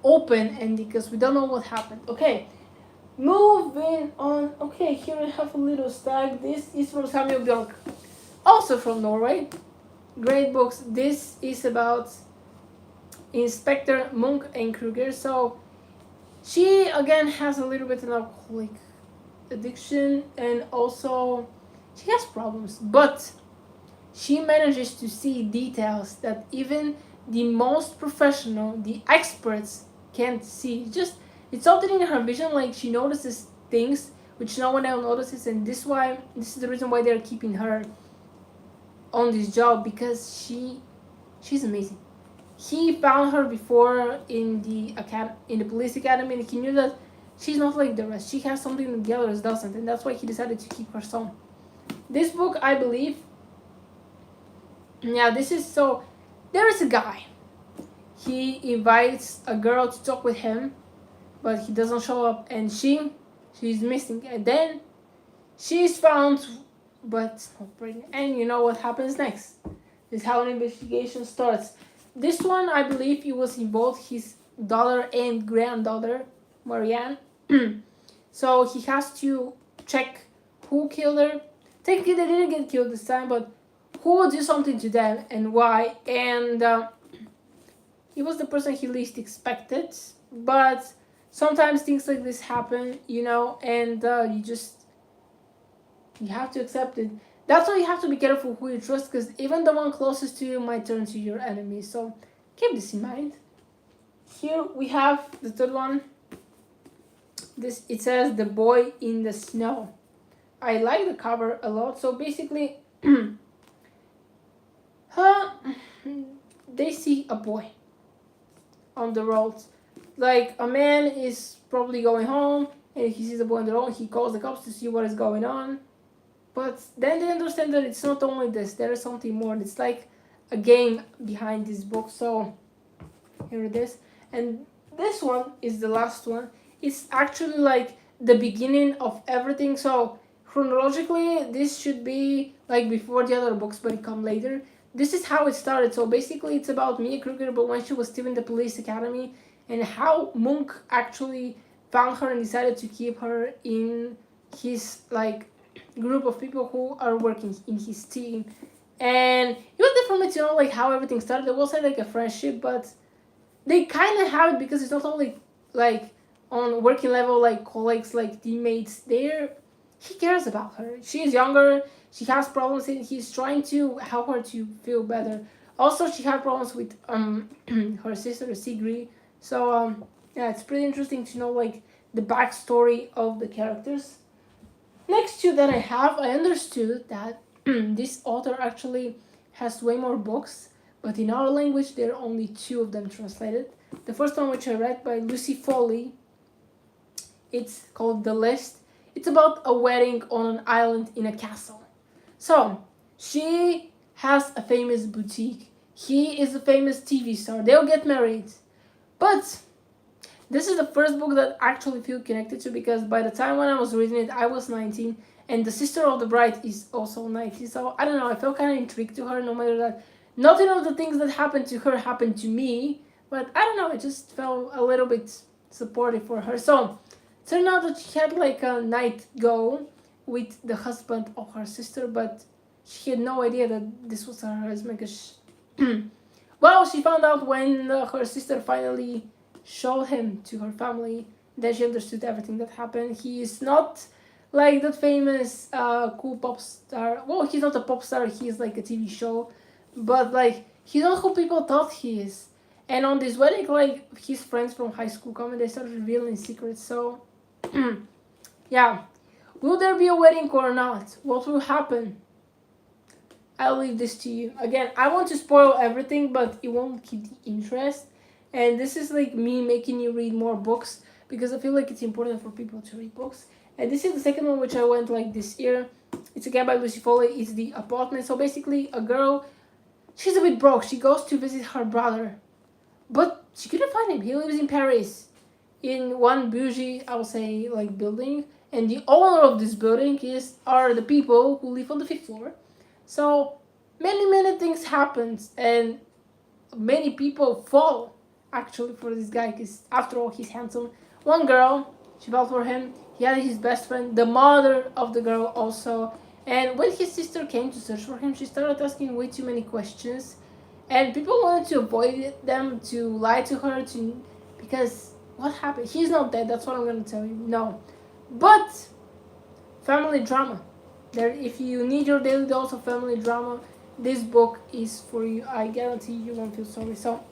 open ending because we don't know what happened. Okay, moving on. Okay, here I have a little stack. This is from Samuel Bjork, also from Norway. Great books. This is about Inspector Munch and Kruger. So she again has a little bit of an alcoholic addiction, and also she has problems, but she manages to see details that even the most professional, the experts, can't see. Just, it's something in her vision, like she notices things which no one else notices, and this is the reason why they're keeping her on this job, because she's amazing. He found her before in the police academy, and he knew that she's not like the rest. She has something that the others doesn't, and that's why he decided to keep her so. This book, I believe, yeah, this is so. There is a guy. He invites a girl to talk with him, but he doesn't show up, and she's missing, and then she's found, but not pregnant. And you know what happens next? This is how an investigation starts. This one, I believe, it was involved his daughter and granddaughter, Marianne. So he has to check who killed her. Technically, they didn't get killed this time, but who would do something to them and why? And he was the person he least expected. But sometimes things like this happen, and you have to accept it. That's why you have to be careful who you trust, because even the one closest to you might turn to your enemy. So keep this in mind. Here we have the third one. It says The Boy in the Snow. I like the cover a lot. So basically, they see a boy on the road. Like, a man is probably going home, and he sees a boy on the road. He calls the cops to see what is going on. But then they understand that it's not only this, there is something more. It's like a game behind this book. So here it is. And this one is the last one. It's actually like the beginning of everything. So chronologically, this should be like before the other books, but it come later. This is how it started. So basically, it's about Mia Kruger, but when she was still in the police academy, and how Munch actually found her and decided to keep her in his like group of people who are working in his team. And it was different to know like how everything started. There wasn't like a friendship, but they kind of have it, because it's not only like on working level, like colleagues, like teammates. He cares about her. She is younger, she has problems, and he's trying to help her to feel better. Also, she had problems with her sister Sigrid. So yeah, it's pretty interesting to know like the backstory of the characters. Next two that I have, I understood that this author actually has way more books, but in our language there are only two of them translated. The first one, which I read, by Lucy Foley, it's called The List. It's about a wedding on an island in a castle. So she has a famous boutique. He is a famous TV star. They'll get married. But this is the first book that I actually feel connected to, because by the time when I was reading it, I was 19, and the sister of the bride is also 19. So I don't know, I felt kind of intrigued to her, no matter that nothing of the things that happened to her happened to me. But I don't know, I just felt a little bit supportive for her. So turned out that she had like a night go with the husband of her sister, but she had no idea that this was her husband, because well, she found out when her sister finally showed him to her family. Then she understood everything that happened. He is not like that famous cool pop star. Well, he's not a pop star, he's like a TV show, but like he's not who people thought he is. And on this wedding, like his friends from high school come and they start revealing secrets. So yeah, will there be a wedding or not? What will happen? I'll leave this to you. Again, I want to spoil everything, but it won't keep the interest. And this is like me making you read more books, because I feel like it's important for people to read books. And this is the second one, which I went like this year. It's again by Lucy Foley. It's The Apartment. So basically, a girl, she's a bit broke. She goes to visit her brother, but she couldn't find him. He lives in Paris, in one bougie, I would say, like building. And the owner of this building are the people who live on the fifth floor. So many things happen, and many people fall actually for this guy, because after all, he's handsome. One girl, she fell for him. He had his best friend, the mother of the girl also. And when his sister came to search for him, she started asking way too many questions, and people wanted to avoid them, to lie to her, because what happened? He's not dead. That's what I'm gonna tell you. No, but family drama. There, if you need your daily dose of family drama, this book is for you. I guarantee you won't feel sorry. So,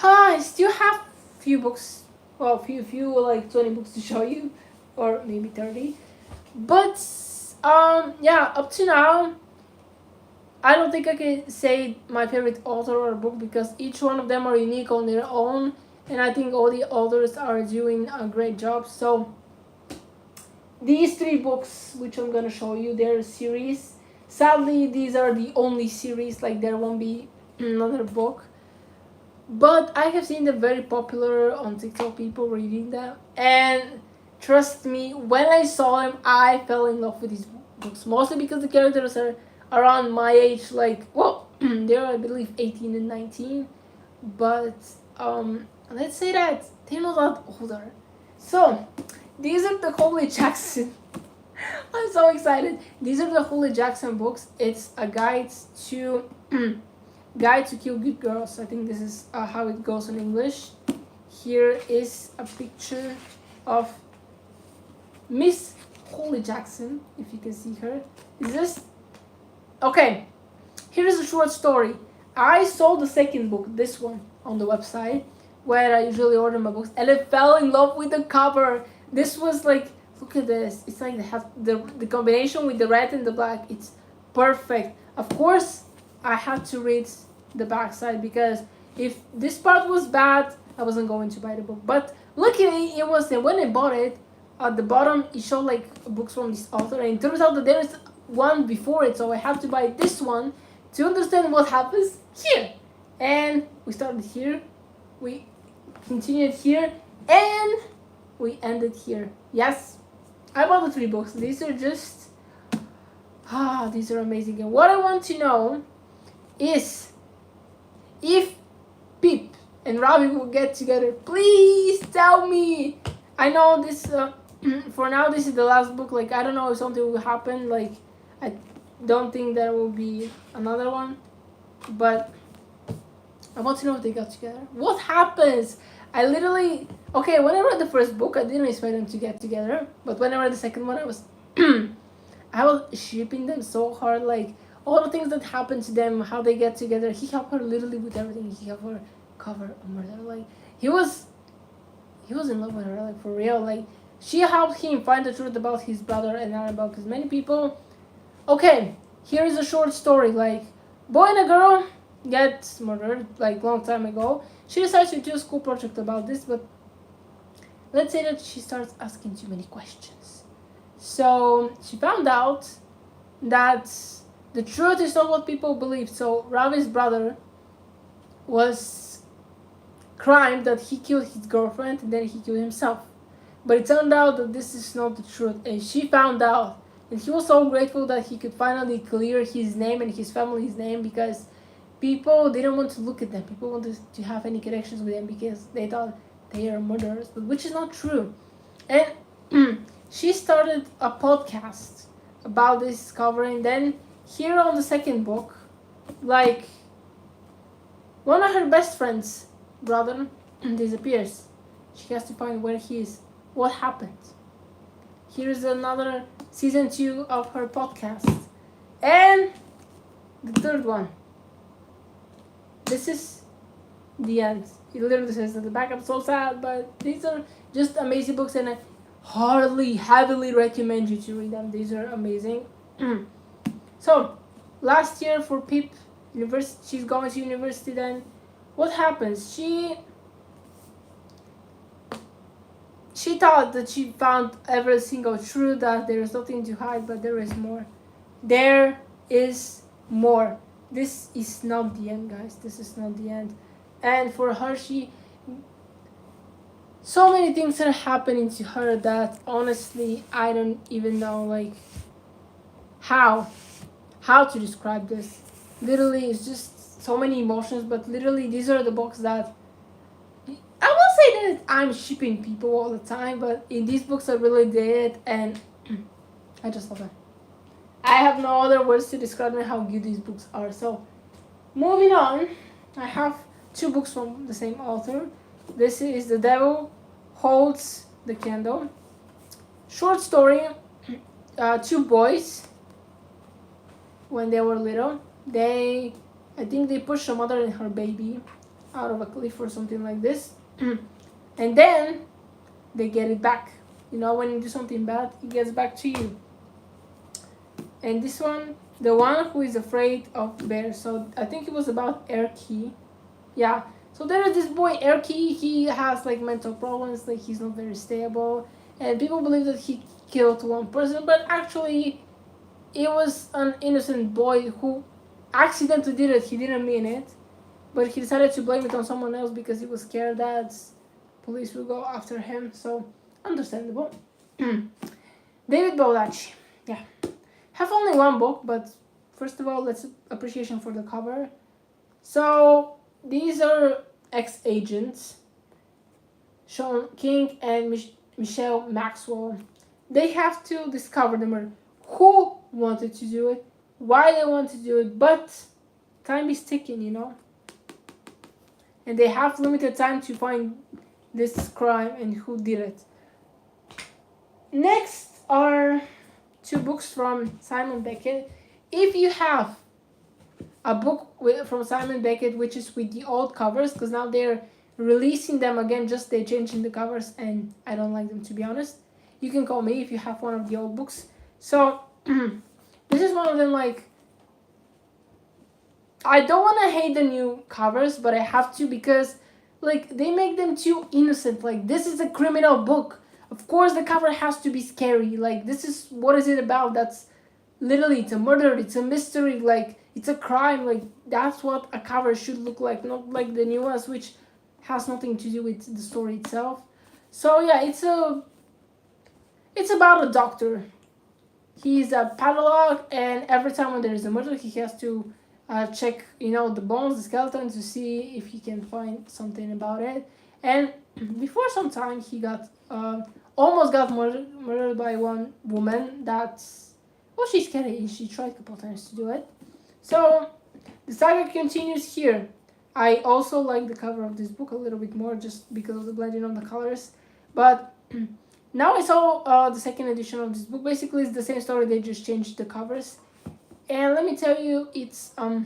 I still have few books. Well, few like 20 books to show you, or maybe 30. But yeah, up to now, I don't think I can say my favorite author or book, because each one of them are unique on their own, and I think all the authors are doing a great job. So these three books, which I'm gonna show you, they're a series. Sadly, these are the only series, like there won't be another book. But I have seen them very popular on TikTok, people reading them. And trust me, when I saw them, I fell in love with these books. Mostly because the characters are around my age, like, well, they're, I believe, 18 and 19. But let's say that they're not that older. So these are the Holly Jackson. I'm so excited. These are the Holly Jackson books. It's a guide to Guide to Kill Good Girls. I think this is how it goes in English. Here is a picture of Miss Holly Jackson, if you can see her. Is this? Okay, here is a short story. I saw the second book, this one, on the website, where I usually order my books, and I fell in love with the cover. This was like, look at this. It's like the combination with the red and the black. It's perfect. Of course, I had to read the backside, because if this part was bad, I wasn't going to buy the book. But luckily, it was. And when I bought it, at the bottom it showed like books from this author, and it turns out that there is one before it, so I have to buy this one to understand what happens here. And we started here, we continued here, and we ended here. Yes, I bought the three books. These are just these are amazing. And what I want to know is if Pip and Robbie will get together. Please tell me. I know this for now this is the last book. Like, I don't know if something will happen. Like, I don't think there will be another one, but I want to know if they got together. What happens? I literally, okay, when I read the first book, I didn't expect them to get together, but when I read the second one, I was I was shipping them so hard. Like, all the things that happen to them, how they get together. He helped her literally with everything. He helped her cover a murder. Like, he was in love with her, like, for real. Like, she helped him find the truth about his brother and Annabelle, because many people, okay, here is a short story, like, boy and a girl get murdered, like, long time ago. She decides to do a school project about this, but let's say that she starts asking too many questions. So she found out that the truth is not what people believe. So Ravi's brother was crime that he killed his girlfriend and then he killed himself. But it turned out that this is not the truth, and she found out. And he was so grateful that he could finally clear his name and his family's name, because people didn't want to look at them. People wanted to have any connections with them because they thought they are murderers, but which is not true. And she started a podcast about this discovery, and then here on the second book, like, one of her best friends, brother, disappears. She has to find where he is. What happened? Here's another season 2 of her podcast. And the third one. This is the end. It literally says at the back, I'm so sad, but these are just amazing books, and I heavily recommend you to read them. These are amazing. So, last year for Pip, she's going to university. Then what happens? She thought that she found every single truth, that there is nothing to hide, but there is more. There is more. This is not the end, guys. This is not the end. And for her, so many things are happening to her that honestly I don't even know, like, how to describe this. Literally, it's just so many emotions, but literally these are the books that I will say that I'm shipping people all the time, but in these books I really did, and I just love it. I have no other words to describe how good these books are. So, moving on, I have 2 books from the same author. This is The Devil Holds the Candle. Short story, 2 boys, when they were little, I think they pushed a mother and her baby out of a cliff or something like this. And then they get it back. You know, when you do something bad, it gets back to you. And this one, the one who is afraid of bears. So I think it was about Erky. Yeah. So there is this boy Erky. He has like mental problems. Like, he's not very stable, and people believe that he killed one person, but actually, it was an innocent boy who accidentally did it. He didn't mean it, but he decided to blame it on someone else because he was scared that police would go after him. So, understandable. David Baldacci. Yeah. Have only 1 book, but first of all, let's appreciation for the cover. So, these are ex-agents, Sean King and Michelle Maxwell. They have to discover the murder. Who wanted to do it? Why they want to do it? But time is ticking, you know. And they have limited time to find this crime and who did it. Next are 2 books from Simon Beckett. If you have a book from Simon Beckett which is with the old covers, because now they're releasing them again, just they're changing the covers and I don't like them, to be honest, you can call me if you have one of the old books. So this is one of them. Like, I don't want to hate the new covers, but I have to, because like, they make them too innocent. Like, this is a criminal book. Of course the cover has to be scary. Like, this is, what is it about? That's literally, it's a murder, it's a mystery, like, it's a crime. Like, that's what a cover should look like, not like the new ones, which has nothing to do with the story itself. So yeah, it's about a doctor. He's a pathologue, and every time when there is a murder, he has to check, the bones, the skeleton, to see if he can find something about it. And before some time, he got almost got murdered by one woman. She's scary, and she tried a couple times to do it. So the saga continues here. I also like the cover of this book a little bit more, just because of the blending of the colors. But now I saw the second edition of this book. Basically, it's the same story, they just changed the covers. And let me tell you, it's how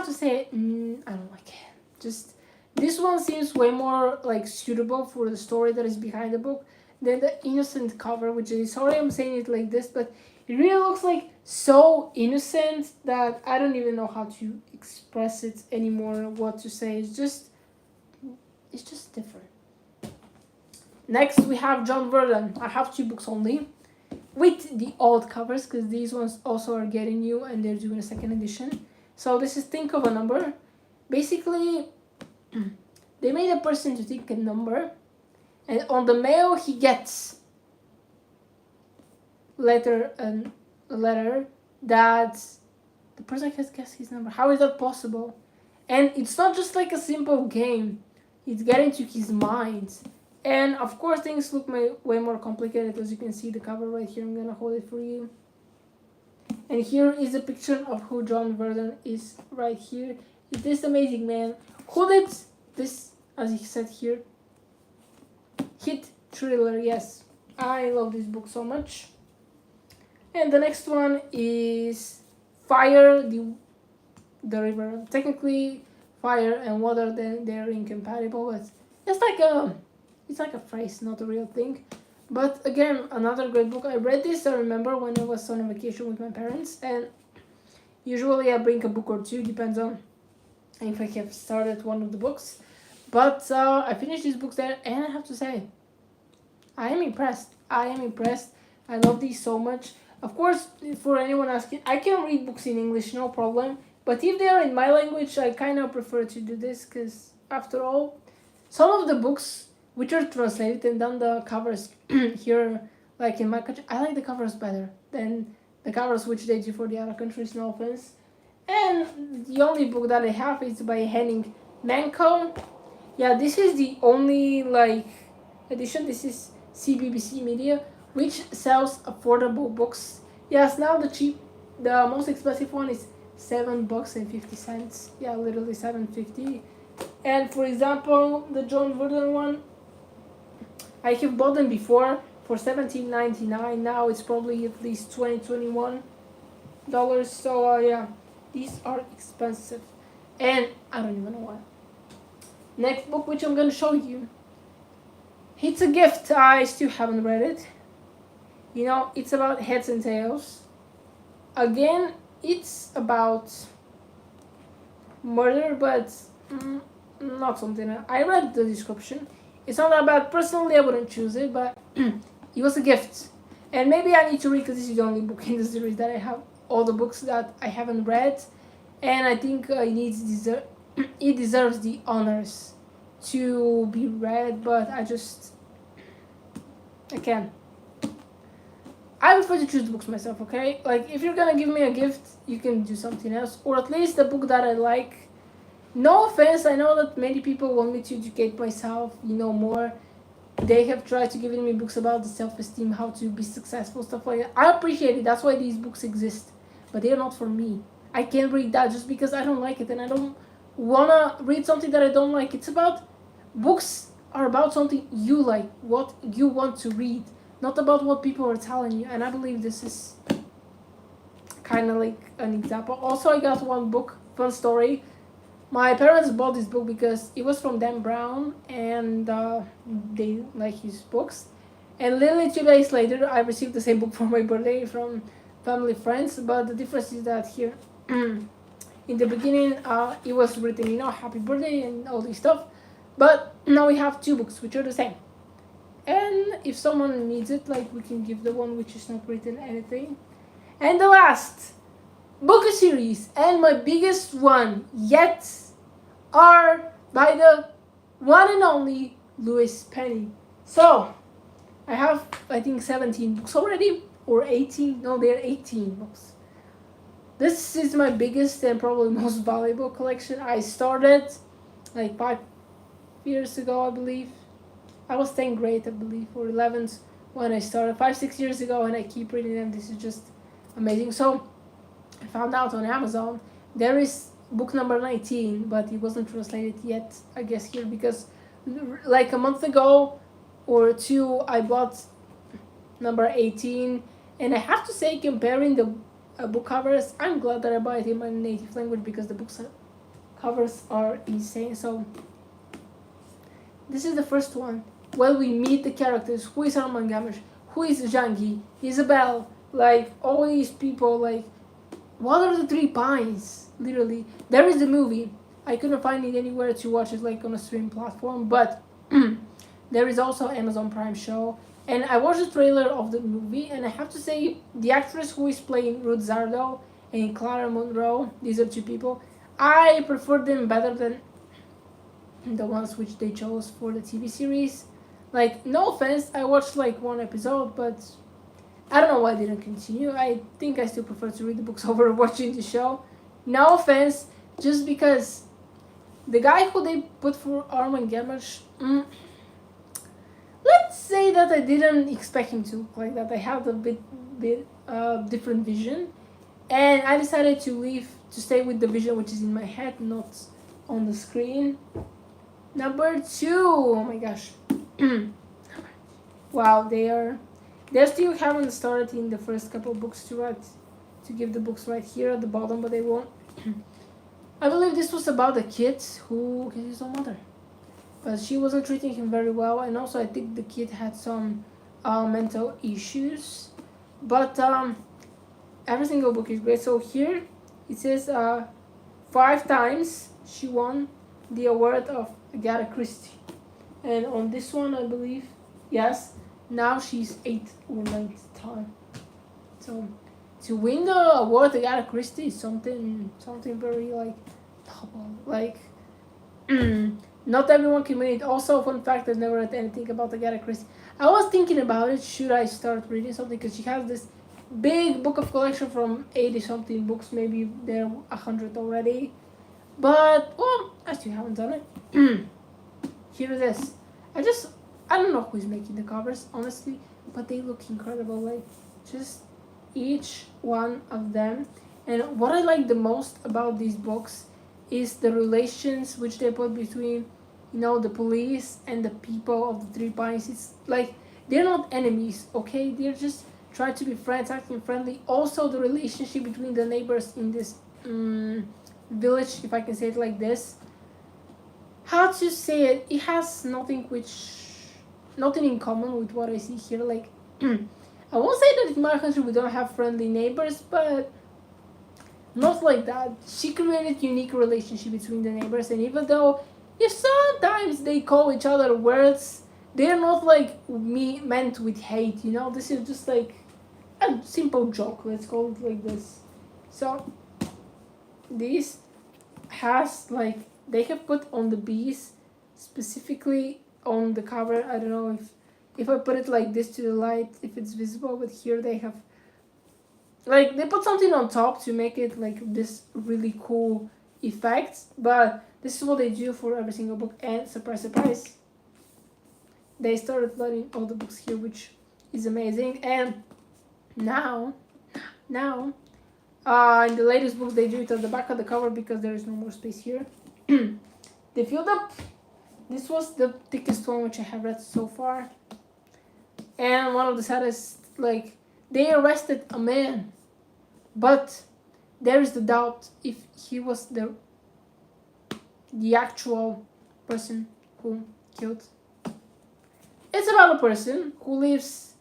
to say it? I don't like it. Just, this one seems way more like suitable for the story that is behind the book than the innocent cover, which is, sorry I'm saying it like this, but It really looks like so innocent that I don't even know how to express it anymore. What to say? It's just different. Next, we have John Vernon. I have 2 books only, with the old covers, because these ones also are getting new and they're doing a second edition. So this is Think of a Number. Basically, they made a person to think a number, and on the mail he gets a letter that the person has guessed his number. How is that possible? And it's not just like a simple game. It's getting to his mind. And of course things look way more complicated, as you can see the cover right here. I'm gonna hold it for you. And here is a picture of who John Vernon is right here. Is this amazing man? Who did this, as he said here? Hit thriller, yes. I love this book so much. And the next one is Fire, the River. Technically, fire and water, they're incompatible, but it's like a phrase, not a real thing. But again, another great book. I read this, I remember, when I was on a vacation with my parents, and usually I bring a book or 2, depends on if I have started one of the books. But I finished these books there, and I have to say, I am impressed. I love these so much. Of course, for anyone asking, I can read books in English, no problem. But if they are in my language, I kind of prefer to do this, because after all, some of the books which are translated and done the covers here, like in my country, I like the covers better than the covers which they do for the other countries, no offense. And the only book that I have is by Henning Mankell. Yeah, this is the only edition. This is CBBC Media, which sells affordable books. Yes, now the most expensive one is $7.50. Yeah, literally $7.50. And for example, the John Vernon one, I have bought them before for $17.99. Now it's probably at least $21. So yeah, these are expensive, and I don't even know why. Next book, which I'm gonna show you, it's a gift. I still haven't read it. It's about Heads and Tails. Again, it's about murder, but not something. I read the description. It's not that bad. Personally, I wouldn't choose it, but it was a gift. And maybe I need to read, because this is the only book in the series that I have. All the books that I haven't read, and I think it deserves the honors to be read, but I can't. I prefer to choose the books myself, okay? Like, if you're gonna give me a gift, you can do something else, or at least a book that I like. No offense, I know that many people want me to educate myself, more. They have tried to give me books about the self-esteem, how to be successful, stuff like that. I appreciate it, that's why these books exist, but they are not for me. I can't read that just because I don't like it, and I don't wanna read something that I don't like. Books are about something you like, what you want to read, not about what people are telling you. And I believe this is kind of like an example. Also, I got one book, fun story. My parents bought this book because it was from Dan Brown, and they like his books. And literally 2 days later, I received the same book for my birthday from family friends. But the difference is that here, in the beginning, it was written, happy birthday and all this stuff. But now we have 2 books which are the same. And if someone needs it, we can give the one which is not written anything. And the last book series, and my biggest one yet, are by the one and only Louise Penny. So I have, I think, 17 books already, or 18. No, they're 18 books. This is my biggest and probably most valuable collection. I started 5 years ago, I believe. I was 10th grade, I believe, or 11th when I started, 5-6 years ago, and I keep reading them. This is just amazing. So I found out on Amazon there is book number 19, but it wasn't translated yet, I guess, here, because a month ago or 2 I bought number 18, and I have to say, comparing the book covers, I'm glad that I bought it in my native language, because the books covers are insane. So this is the first one. Well, we meet the characters. Who is Armand Gamish? Who is Zhang Yi? Isabelle? Like all these people, like what are the Three Pines? Literally, there is the movie. I couldn't find it anywhere to watch it like on a stream platform, but there is also Amazon Prime show. And I watched the trailer of the movie, and I have to say, the actress who is playing Ruth Zardo and Clara Monroe, these are two people, I prefer them better than the ones which they chose for the TV series. Like, no offense, I watched like one episode, but I don't know why I didn't continue. I think I still prefer to read the books over watching the show. No offense, just because the guy who they put for Armand Gamache, let's say that I didn't expect him to look like that. I had a bit different vision, and I decided to stay with the vision which is in my head, not on the screen. Number 2, oh my gosh. Wow, they still haven't started in the first couple of books to give the books right here at the bottom, but they won't. I believe this was about a kid who killed his own mother, but she wasn't treating him very well, and also I think the kid had some mental issues. But every single book is great. So here it says 5 times she won the award of Agatha Christie, and on this one I believe, yes, now she's 8th or 9th time. So to win the award Agatha Christie is something very like top, like not everyone can win it. Also, fun fact, I've never read anything about Agatha Christie. I was thinking about it, should I start reading something, because she has this big book of collection from 80 something books, maybe they're 100 already, but well, I still haven't done it. Here it is. I don't know who's making the covers, honestly, but they look incredible, like just each one of them. And what I like the most about these books is the relations which they put between, the police and the people of the Three Pines. It's like they're not enemies, okay? They're just trying to be friends, acting friendly. Also, the relationship between the neighbors in this village, if I can say it like this. How to say it? It has nothing in common with what I see here. Like, I won't say that in my country we don't have friendly neighbors, but not like that. She created unique relationship between the neighbors, and even though if sometimes they call each other words, they're not like meant with hate. This is just like a simple joke. Let's call it like this. So this has like they have put on the bees specifically on the cover. I don't know if I put it like this to the light, if it's visible, but here they have like they put something on top to make it like this really cool effect. But this is what they do for every single book, and surprise surprise, they started letting all the books here, which is amazing. And now in the latest book they do it at the back of the cover because there is no more space here. They filled up. This was the thickest one which I have read so far, and one of the saddest. Like, they arrested a man, but there is the doubt if he was the actual person who killed. It's about a person who lives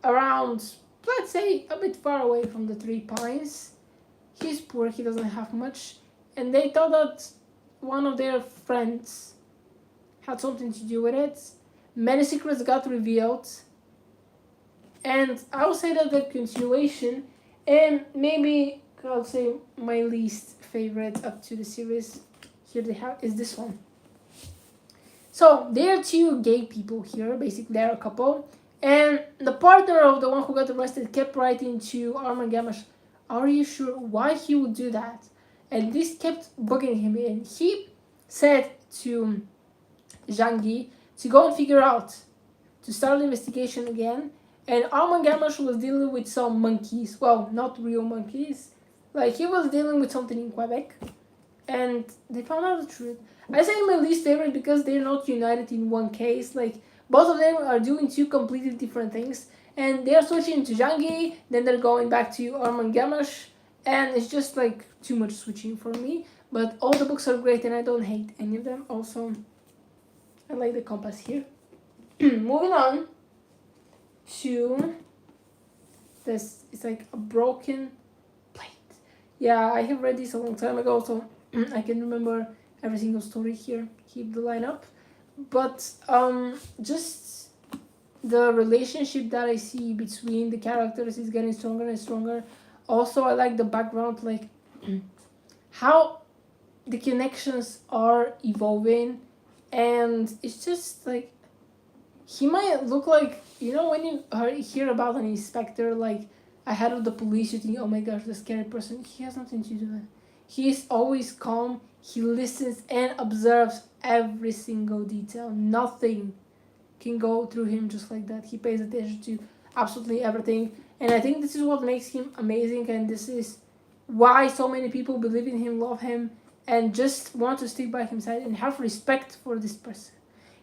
around, let's say, a bit far away from the Three Pines. He's poor, he doesn't have much, and they thought that one of their friends had something to do with it. Many secrets got revealed, and I would say that the continuation, and maybe I'll say my least favorite up to the series here they have is this one. So there are 2 gay people here, basically they're a couple, and the partner of the one who got arrested kept writing to Armand Gamache, "Are you sure why he would do that?" And this kept bugging him, and he said to Zhang Yi to go and figure out, to start the investigation again. And Armand Gamache was dealing with some monkeys. Well, not real monkeys. Like, he was dealing with something in Quebec. And they found out the truth. I say my least favorite because they're not united in one case. Like, both of them are doing 2 completely different things. And they're switching to Zhang Yi, then they're going back to Armand Gamache. And it's just like too much switching for me. But all the books are great and I don't hate any of them. Also, I like the compass here. Moving on to this. It's like a broken plate. Yeah, I have read this a long time ago, so I can remember every single story here. Keep the line up. But just the relationship that I see between the characters is getting stronger and stronger. Also, I like the background, like how the connections are evolving, and it's just like he might look like, when you hear about an inspector like ahead of the police, you think, oh my gosh, the scary person. He has nothing to do with it. He is always calm. He listens and observes every single detail. Nothing can go through him just like that. He pays attention to absolutely everything, and I think this is what makes him amazing, and this is why so many people believe in him, love him, and just want to stick by his side and have respect for this person.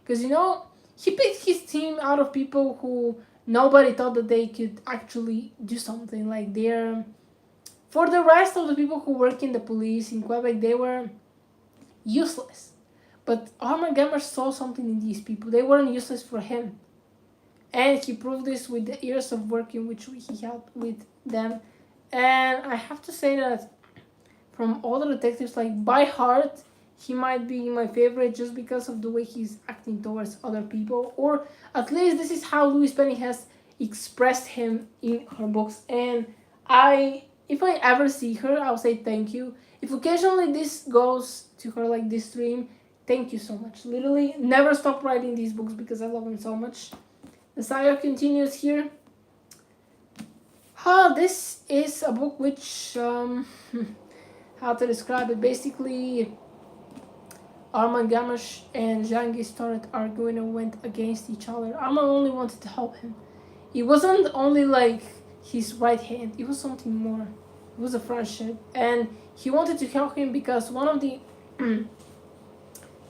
Because he picked his team out of people who nobody thought that they could actually do something. Like they're, for the rest of the people who work in the police in Quebec, they were useless. But Armand Gammer saw something in these people. They weren't useless for him. And he proved this with the years of working which he had with them. And I have to say that from all the detectives, like by heart, he might be my favorite just because of the way he's acting towards other people. Or at least this is how Louise Penny has expressed him in her books. And if I ever see her, I'll say thank you. If occasionally this goes to her, like this stream, thank you so much. Literally, never stop writing these books because I love them so much. The saga continues here. This is a book which, how to describe it? Basically, Armand Gamache and Zhang Yi started arguing and went against each other. Armand only wanted to help him. It wasn't only like his right hand, it was something more. It was a friendship. And he wanted to help him because one of the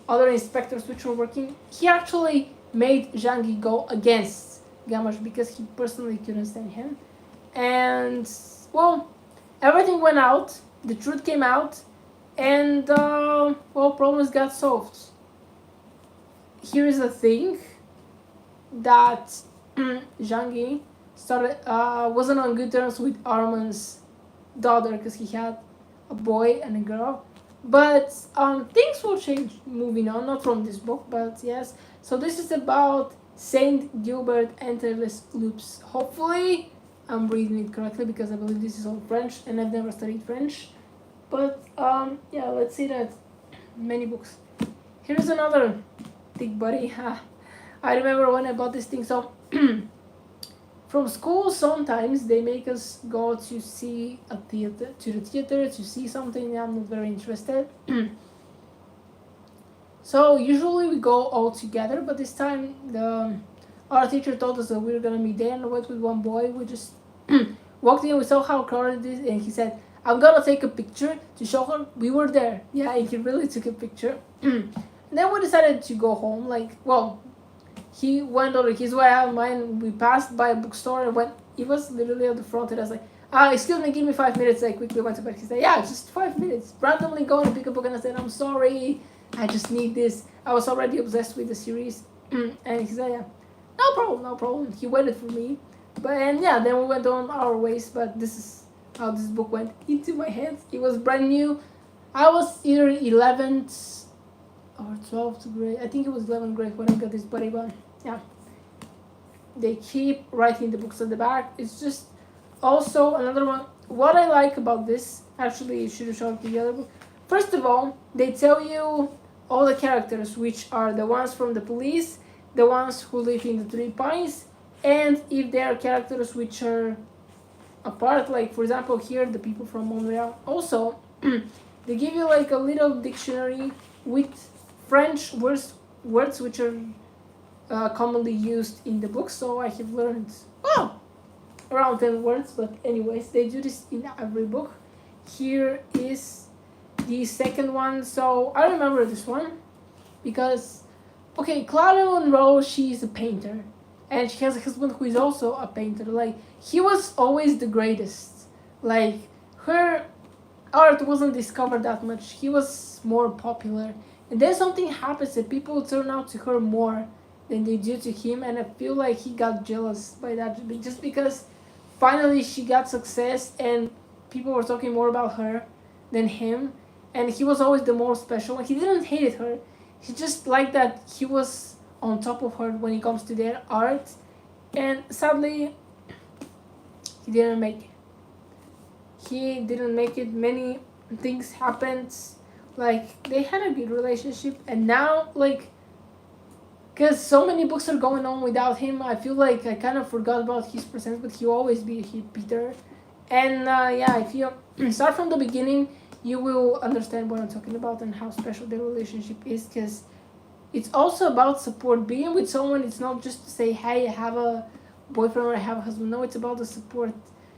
other inspectors which were working, he actually made Zhang Yi go against Gamache because he personally couldn't stand him. And, well, everything went out, the truth came out, and, problems got solved. Here is the thing, that Zhang Yi wasn't on good terms with Armand's daughter because he had a boy and a girl. But things will change moving on, not from this book, but yes. So this is about Saint Gilbert Enterless Loops. Hopefully I'm reading it correctly because I believe this is all French and I've never studied French. But yeah, let's see that. Many books. Here's another thick buddy. I remember when I bought this thing. So from school, sometimes they make us go to see the theater to see something. I'm not very interested. So usually we go all together, but this time our teacher told us that we were gonna be there, and I went with one boy. We just walked in, we saw how crowded it is, and he said, I'm gonna take a picture to show her we were there. Yeah, and he really took a picture. And then we decided to go home. He went on his way, out of mine. We passed by a bookstore and it was literally at the front, and I was like, excuse me, give me 5 minutes. I quickly went to bed. He said, yeah, just 5 minutes. Randomly going to pick a book, and I said, I'm sorry, I just need this. I was already obsessed with the series. And he said, yeah, no problem. He waited for me. And yeah, then we went on our ways, but this is how this book went into my hands. It was brand new. I was either 11th or 12th grade. I think it was 11th grade when I got this buddy, but yeah. They keep writing the books at the back. It's just also another one. What I like about this, actually, you should have shown the other book. First of all, they tell you all the characters, which are the ones from the police, the ones who live in the Three Pines, and if there are characters which are apart, like for example here, the people from Montreal. Also, they give you like a little dictionary with French words which are commonly used in the book. So I have learned, around 10 words, but anyways, they do this in every book. Here is the second one. So I remember this one because, okay, Claudia Monroe, she's a painter, and she has a husband who is also a painter. Like, he was always the greatest. Like, her art wasn't discovered that much. He was more popular. And then something happens that people turn out to her more than they do to him, and I feel like he got jealous by that, just because finally she got success and people were talking more about her than him, and he was always the more special one. He didn't hate her, he just liked that he was on top of her when it comes to their art, and sadly he didn't make it. He didn't make it. Many things happened. Like they had a good relationship, and now like because so many books are going on without him, I feel like I kind of forgot about his presence, but he'll always be Peter. And yeah, if you start from the beginning, you will understand what I'm talking about and how special the relationship is, because it's also about support. Being with someone, it's not just to say, hey, I have a boyfriend or I have a husband. No, it's about the support,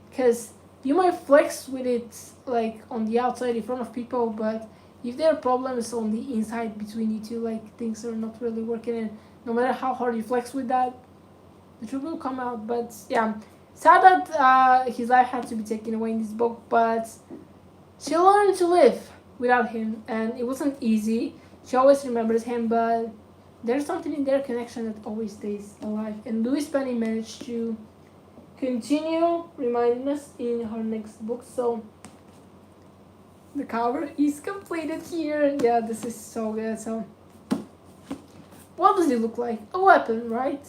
because you might flex with it like on the outside in front of people, but if there are problems on the inside between you two, like things are not really working, and no matter how hard you flex with that, the truth will come out. But yeah, sad that his life had to be taken away in this book, but she learned to live without him, and it wasn't easy. She always remembers him, but there's something in their connection that always stays alive. And Louise Penny managed to continue reminding us in her next book. So the cover is completed here. Yeah, this is so good. So what does it look like? A weapon, right?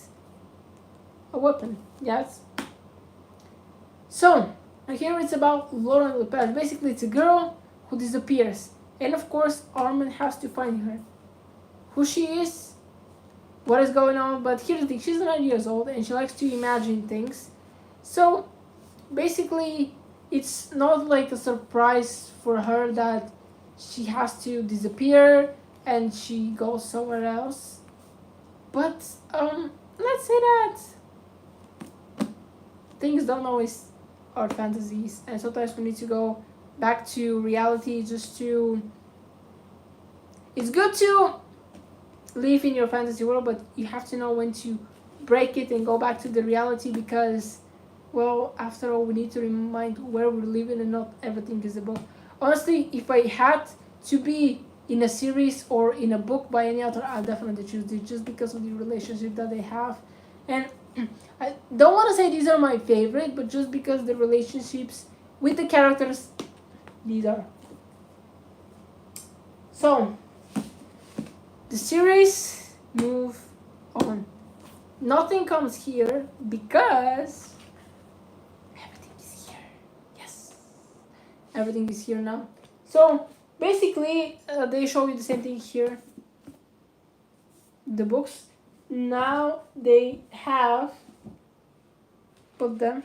A weapon, yes. So here it's about Lauren Lepage. Basically, it's a girl who disappears, and of course Armand has to find her. Who she is, what is going on. But here's the thing, she's 9 years old and she likes to imagine things. So basically it's not like a surprise for her that she has to disappear and she goes somewhere else. But let's say that things don't always are fantasies, and sometimes we need to go back to reality just to... It's good to live in your fantasy world, but you have to know when to break it and go back to the reality, because, well, after all, we need to remind where we're living and not everything is a book. Honestly, if I had to be in a series or in a book by any author, I'll definitely choose this, just because of the relationship that they have. And I don't want to say these are my favorite, but just because the relationships with the characters, these are. So the series move on. Nothing comes here because everything is here. Yes, everything is here now. So basically, they show you the same thing here. The books. Now they have put them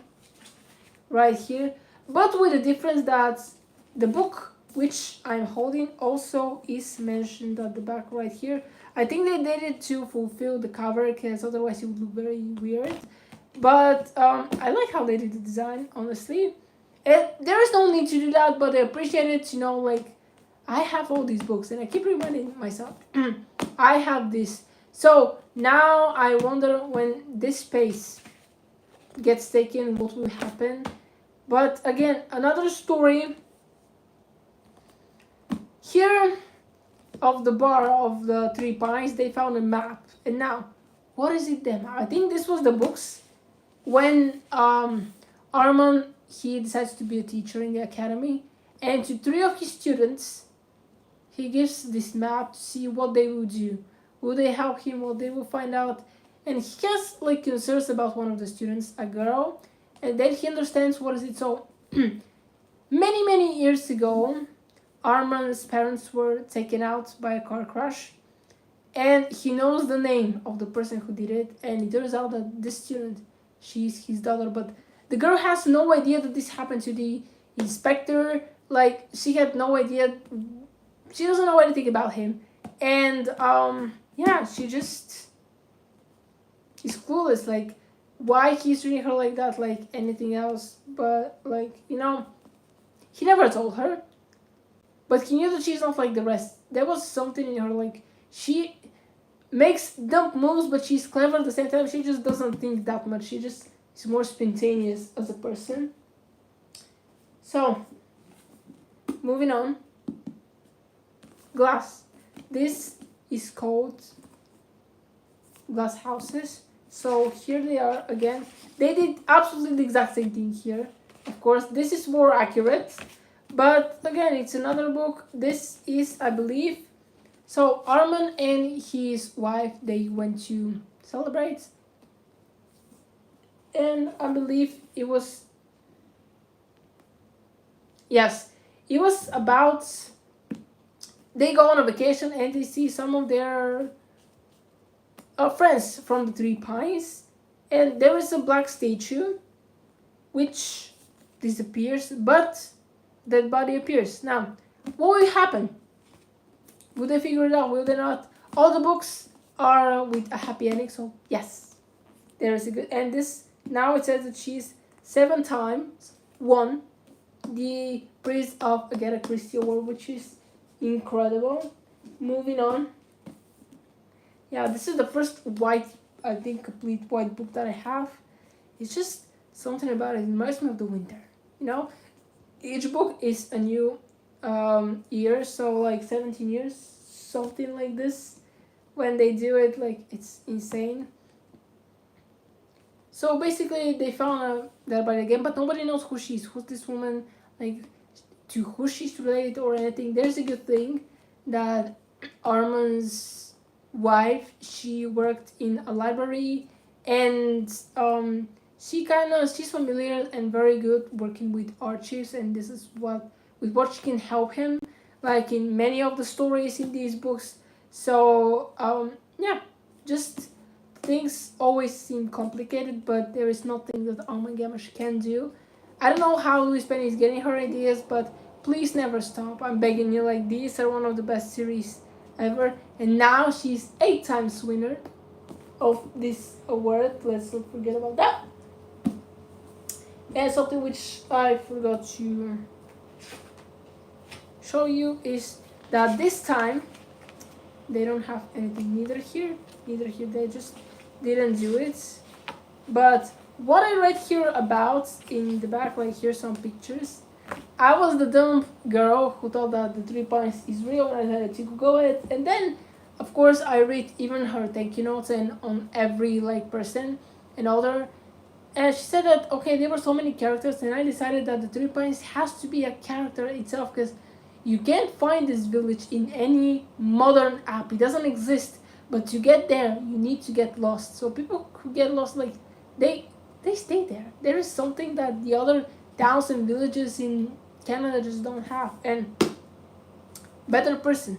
right here, but with the difference that the book which I'm holding also is mentioned at the back right here. I think they did it to fulfill the cover, because otherwise it would look very weird. But I like how they did the design, honestly. There is no need to do that, but I appreciate it. You know, like, I have all these books, and I keep reminding myself, I have this. So now I wonder, when this space gets taken, what will happen. But again, another story here of the bar of the Three Pines. They found a map, and now what is it then? I think this was the books when Armand, he decides to be a teacher in the academy, and to 3 of his students he gives this map to see what they will do. Will they help him? What they will find out? And he gets like concerns about one of the students, a girl, and then he understands what is it. So many years ago, Armand's parents were taken out by a car crash, and he knows the name of the person who did it, and it turns out that this student, she's his daughter, but the girl has no idea that this happened to the inspector. Like, she had no idea, she doesn't know anything about him, and yeah, she just is clueless, like, why he's treating her like that, like anything else. But, like, you know, he never told her, but he knew that she's not like the rest. There was something in her, like, she makes dumb moves, but she's clever at the same time. She just doesn't think that much. She just is more spontaneous as a person. So, moving on. Glass. This is called Glass Houses. So here they are again. They did absolutely the exact same thing here. Of course, this is more accurate, but again, it's another book. This is, I believe, so Armin and his wife, they went to celebrate, and I believe it was, yes, it was about, they go on a vacation and they see some of their friends from the Three Pines, and there is a black statue which disappears, but that body appears. Now, what will happen? Will they figure it out? Will they not? All the books are with a happy ending, so yes, there is a good. And this, now it says that she's 7 times won the Prize of Agatha Christie Award, which is incredible. Moving on. Yeah, this is the first white, I think, complete white book that I have. It's just something about it. It reminds me of the winter. You know, each book is a new year, so like 17 years, something like this. When they do it, like, it's insane. So basically, they found out that by the game, but nobody knows who she is. Who's this woman? Like, to who she's related or anything. There's a good thing that Armin's wife, she worked in a library, and she's familiar and very good working with archives, and this is what she can help him, like in many of the stories in these books. So yeah, just things always seem complicated, but there is nothing that Armin Gammash can do. I don't know how Louise Penny is getting her ideas, but please never stop. I'm begging you. Like, these are one of the best series ever, and now she's 8 times winner of this award. Let's not forget about that. And something which I forgot to show you is that this time they don't have anything, neither here, they just didn't do it. But what I read here about in the back, like, here's some pictures. I was the dumb girl who thought that the 3 Pines is real, and I had to Google it. And then, of course, I read even her thank you notes and on every like person and other. And she said that, okay, there were so many characters, and I decided that the 3 Pines has to be a character itself, because you can't find this village in any modern app. It doesn't exist. But to get there, you need to get lost. So people who get lost, like, they stay there. There is something that the other towns and villages in Canada just don't have. And better person.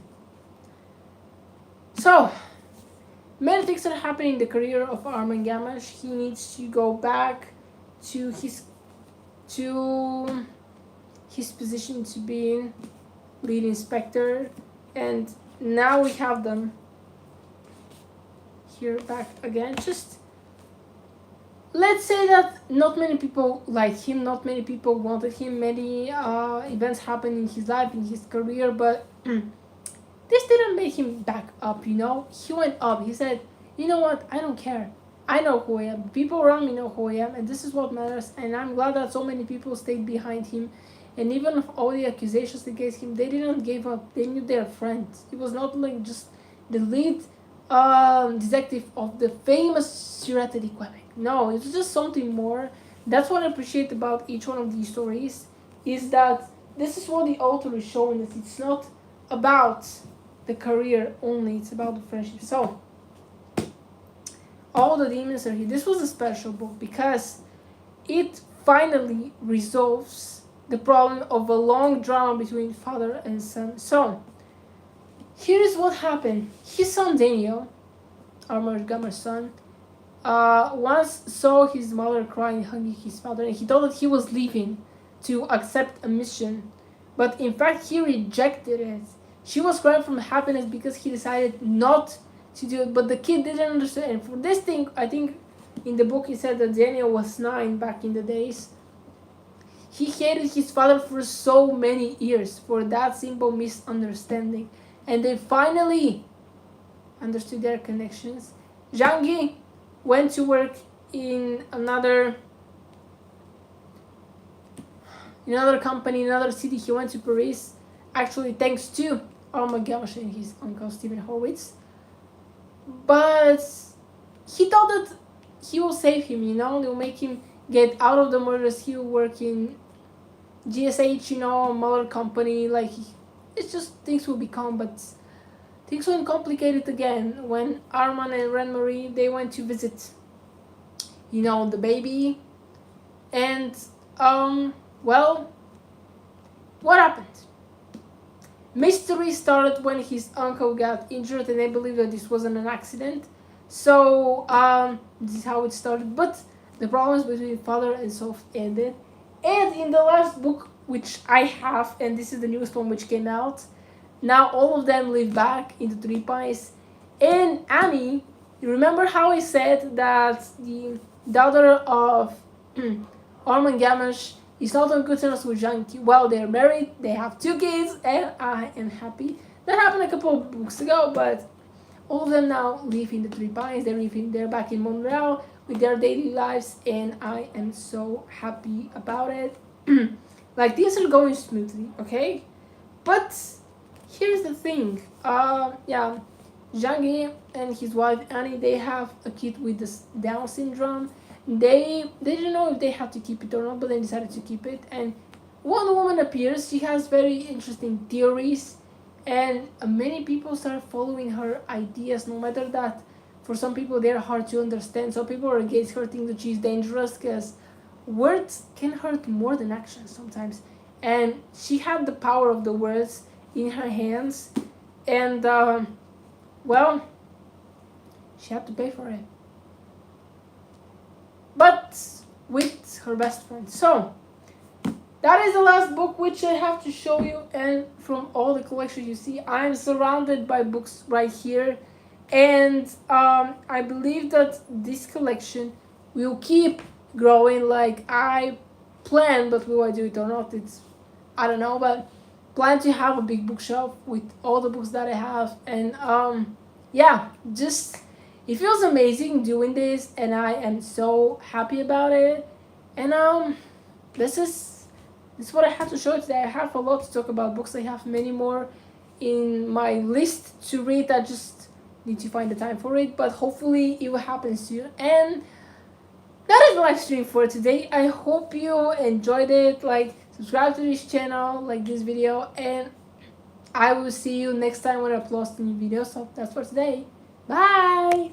So, many things are happening in the career of Armin Gammash. He needs to go back to his position to being lead inspector, and now we have them here back again. Just let's say that not many people liked him, not many people wanted him, many events happened in his life, in his career, but this didn't make him back up, you know. He went up. He said, you know what, I don't care. I know who I am. People around me know who I am, and this is what matters. And I'm glad that so many people stayed behind him. And even with all the accusations against him, they didn't give up. They knew their friends. It was not like just the lead detective of the famous Surete de Quebec. No, it was just something more. That's what I appreciate about each one of these stories, is that this is what the author is showing us. It's not about the career only, it's about the friendship. So, all the demons are here. This was a special book because it finally resolves the problem of a long drama between father and son. So, here is what happened. His son Daniel, Armin Gammash's son, once saw his mother crying, hugging his father, and he thought that he was leaving to accept a mission. But in fact, he rejected it. She was crying from happiness because he decided not to do it, but the kid didn't understand. And for this thing, I think in the book he said that Daniel was 9 back in the days. He hated his father for so many years for that simple misunderstanding. And they finally understood their connections. Zhang Yi went to work in another company, another city. He went to Paris, actually thanks to Armin Gammash and his uncle Stephen Horwitz. But he thought that he will save him, you know, they'll make him get out of the murders. He'll work in GSH, you know, Muller company, like it's just things will become, but things went complicated again when Arman and Renmarie they went to visit, you know, the baby, and well, what happened? Mystery started when his uncle got injured, and they believe that this wasn't an accident. So this is how it started. But the problems between father and Soph ended. And in the last book, which I have, and this is the newest one which came out, now all of them live back in the Three Pines. And Annie, you remember how I said that the daughter of Armand Gamache is not on good terms with Janky? Well, they're married, they have 2 kids, and I am happy. That happened a couple of books ago, but all of them now live in the Three Pines. They're back in Montreal with their daily lives, and I am so happy about it. Like, things are going smoothly, okay? But here's the thing. Yeah, Jean-Guy and his wife Annie, they have a kid with this Down syndrome. They didn't know if they had to keep it or not, but they decided to keep it. And one woman appears. She has very interesting theories, and many people start following her ideas. No matter that, for some people they're hard to understand. Some people are against her, think that she's dangerous because words can hurt more than actions sometimes. And she had the power of the words in her hands, and well, she had to pay for it, but with her best friend. So that is the last book which I have to show you, and from all the collections you see, I'm surrounded by books right here, and I believe that this collection will keep growing like I plan, but will I do it or not, it's, I don't know, but plan to have a big bookshelf with all the books that I have. And yeah, just it feels amazing doing this, and I am so happy about it. And this is what I have to show you today. I have a lot to talk about books. I have many more in my list to read. I just need to find the time for it, but hopefully it will happen soon. And that is the live stream for today. I hope you enjoyed it. Like, subscribe to this channel, like this video, and I will see you next time when I upload a new video. So that's for today. Bye!